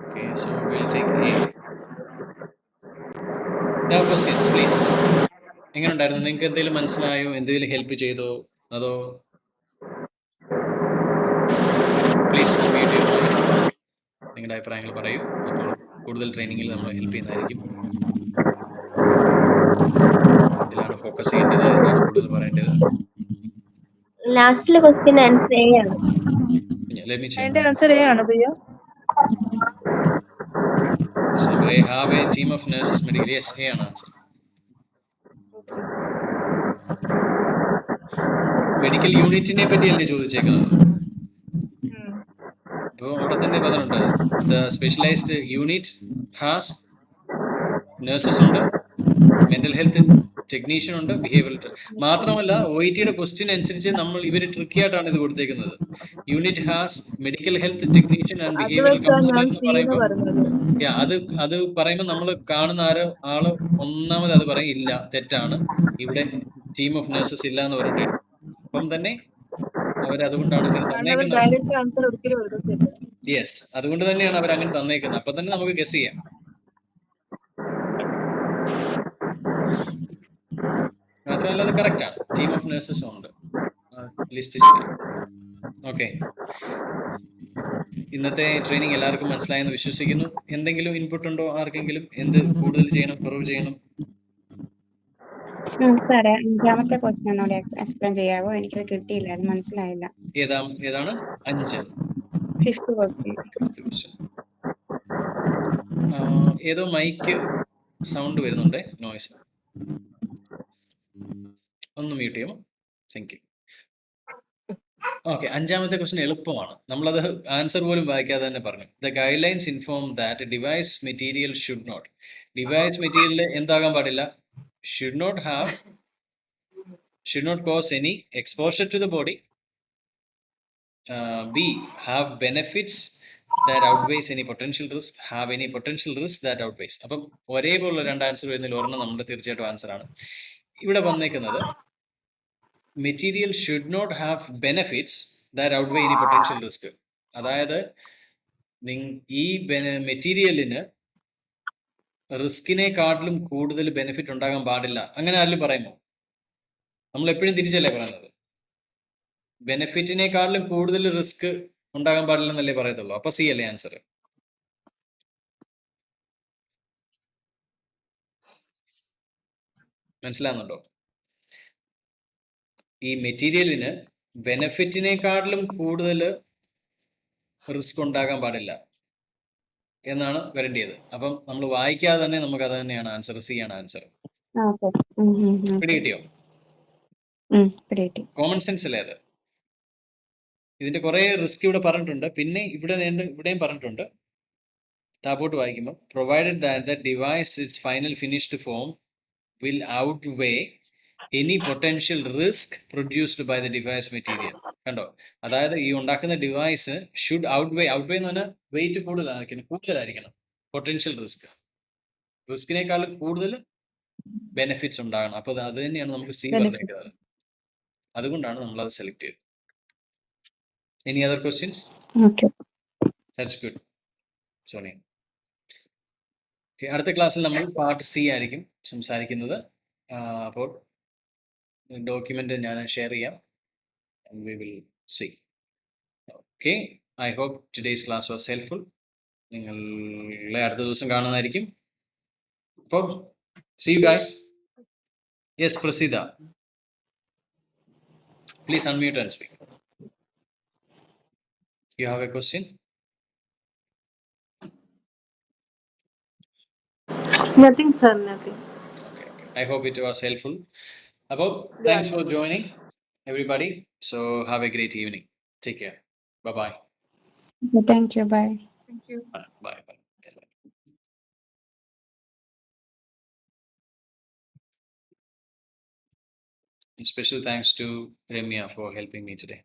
Okay, so we'll take A. Now questions, please. എങ്ങനെ ഉണ്ടായിരുന്നു? നിങ്ങൾക്ക് എന്തെങ്കിലും മനസ്സിലായോ? എന്തെങ്കിലും ഹെൽപ്പ് ചെയ്തോ? അതോ പ്ലീസ് അൺമ്യൂട്ട് യുവർ മൈക്ക്. നിങ്ങളുടെ അഭിപ്രായങ്ങൾ പറയൂ. അപ്പോൾ കൂടുതൽ ട്രെയിനിങ്ങിൽ നമ്മൾ ഹെൽപ്പ് ചെയ്യുന്നതായിരിക്കും. എന്തിലാണ് ഫോക്കസ് ചെയ്യേണ്ടത്? എന്താണ് കൂടുതൽ പറയേണ്ടത്? ലാസ്റ്റിലെ ക്വസ്റ്റ്യൻ ആൻസർ എ ആണ്. Let me check. അതിന്റെ ആൻസർ എ ആണ് ഭയ്യ. Question number A, have a team of nurses medical. Yes, A ആണ് ആൻസർ. മെഡിക്കൽ യൂണിറ്റിനെ പറ്റിയല്ലേ ചോദിച്ചേക്കുന്നത്? അപ്പോൾ അവിടെ തന്നെ പറഞ്ഞിട്ടുണ്ട്, the specialised unit has nurses ഉണ്ട്, മെന്റൽ ഹെൽത്ത് ടെക്നീഷ്യൻ ഉണ്ട്, ബിഹേവിയറൽ. മാത്രമല്ല OET ക്വസ്റ്റ്യൻ അനുസരിച്ച് ഇവർ ട്രിക്കി ആയിട്ടാണ് ഇത് കൊടുത്തേക്കുന്നത്. Unit has medical health technician and അത് ബിഹേവിയറൽ വെച്ചാ കൗൺസിലർ ഞാൻ എന്ന് സി എന്ന് പറയുമ്പോൾ പറഞ്ഞത്. അത് പറയുമ്പോൾ നമ്മൾ കാണുന്ന ആള് ഒന്നാമത് അത് പറയും ഇല്ല, തെറ്റാണ്, ഇവിടെ ടീം ഓഫ് നഴ്സസ് ഇല്ല എന്ന് പറഞ്ഞിട്ട്. അപ്പം തന്നെ അതുകൊണ്ടാണ് അങ്ങനെ കാരണം അവർ തന്നേക്കുന്നത്. ഡയറക്റ്റ് ആൻസർ ഒരിക്കലും എഴുതത്തില്ല. യെസ്, അതുകൊണ്ട് തന്നെയാണ് അവർ അങ്ങനെ തന്നേക്കുന്നത്. അപ്പൊ തന്നെ നമുക്ക് ഗസ് ചെയ്യാം. മാത്രമല്ല അത് കറക്റ്റ് ആണ്, ടീം ഓഫ് നഴ്സസ് ഉണ്ട്, ലിസ്റ്റ് ശരി. ഓക്കെ, ഇന്നത്തെ ട്രെയിനിങ് എല്ലാവർക്കും മനസ്സിലായെന്ന് വിശ്വസിക്കുന്നു. എന്തെങ്കിലും ഇൻപുട്ട് ഉണ്ടോ ആർക്കെങ്കിലും? എന്ത് കൂടുതൽ ചെയ്യണം, കുറവ് ചെയ്യണം? സാറേ, അഞ്ചാമത്തെ ക്വസ്റ്റ്യൻ ഒന്നുകൂടി എക്സ്പ്ലെയിൻ ചെയ്യാവോ? എനിക്കത് കിട്ടിയില്ല, അത് മനസ്സിലായില്ല. ഏതാണ്? 5. Fifth question. ഏതോ മൈക്ക് സൗണ്ട് വരുന്നുണ്ട്, നോയ്സ്. ഒന്ന് മ്യൂട്ട് ചെയ്യുമോ? Thank you. ഓക്കെ, അഞ്ചാമത്തെ ക്വസ്റ്റ്യൻ എളുപ്പമാണ്. നമ്മളത് ആൻസർ പോലും വായിക്കാതെ തന്നെ പറഞ്ഞു. The guidelines inform that device material should not. Device material എന്താകാൻ പാടില്ല? Should not cause any exposure to the body. B, have benefits that outweighs any potential risk. Have any potential risk that outweighs. അപ്പം ഒരേപോലുള്ള രണ്ട് answer വരുന്നതിൽ ഒരെണ്ണം നമ്മുടെ തീർച്ചയായിട്ടും answer ആണ്. ഇവിടെ വന്നേക്കുന്നത് material should not have benefits that outweigh any potential risk. അതായത് ഈ മെറ്റീരിയലിന് റിസ്കിനെക്കാട്ടിലും കൂടുതൽ ബെനിഫിറ്റ് ഉണ്ടാകാൻ പാടില്ല. അങ്ങനെ ആരെങ്കിലും പറയുമോ? നമ്മൾ എപ്പോഴും തിരിച്ചല്ലേ പറയുന്നത്. ബെനിഫിറ്റിനെക്കാട്ടിലും കൂടുതൽ റിസ്ക് ഉണ്ടാകാൻ പാടില്ല എന്നല്ലേ പറയത്തുള്ളൂ. അപ്പൊ സി അല്ലേ ആൻസർ? മനസ്സിലാവുന്നുണ്ടോ? ഈ മെറ്റീരിയലിന് ബെനഫിറ്റിനെക്കാട്ടിലും കൂടുതൽ റിസ്ക് ഉണ്ടാകാൻ പാടില്ല എന്നാണ് വരേണ്ടത്. അപ്പം നമ്മൾ വായിക്കാതെ തന്നെ നമുക്ക് അത് തന്നെയാണ് ആൻസർ. സി ആണ് ആൻസർ. പിടികിട്ടിയോ? കോമൺ സെൻസ് അല്ലേ അത്? ഇതിന്റെ കുറെ റിസ്ക് ഇവിടെ പറഞ്ഞിട്ടുണ്ട്. പിന്നെ ഇവിടെയും പറഞ്ഞിട്ടുണ്ട്. താപോട്ട് വായിക്കുമ്പോൾ provided that the device it's final finished form will outweigh any potential risk produced by the device material. കണ്ടോ, അതായത് ഈ ഉണ്ടാക്കുന്ന ഡിവൈസ് ഷുഡ് ഔട്ട്വേ എന്ന് പറഞ്ഞാൽ വെയിറ്റ് കൂടുതലായിരിക്കണം. പൊട്ടൻഷ്യൽ റിസ്കിനേക്കാൾ കൂടുതൽ ബെനിഫിറ്റ്സ് ഉണ്ടാകണം. അപ്പോൾ അത് തന്നെയാണ് നമുക്ക് സി പറഞ്ഞേക്കുന്നത്. അതുകൊണ്ടാണ് നമ്മൾ അത് സെലക്ട് ചെയ്തത്. Any other questions? Okay. That's good Sonia. അടുത്ത ക്ലാസ്സിൽ നമ്മൾ പാർട്ട് സി ആയിരിക്കും സംസാരിക്കുന്നത്. അപ്പോൾ ഡോക്യുമെന്റ് ഞാൻ ഷെയർ ചെയ്യാം. We will see. Okay, I hope today's class was helpful. നിങ്ങളെ അടുത്ത ദിവസം കാണുന്നതായിരിക്കും. അപ്പോൾ see you guys. Yes, Prasida, please unmute and speak. You have a question? Nothing, sir, nothing. Okay. I hope it was helpful. അപ്പോൾ thanks for joining everybody. So have a great evening. Take care. Bye. Okay, thank you. Bye. Thank you. Bye. And special thanks to Remya for helping me today.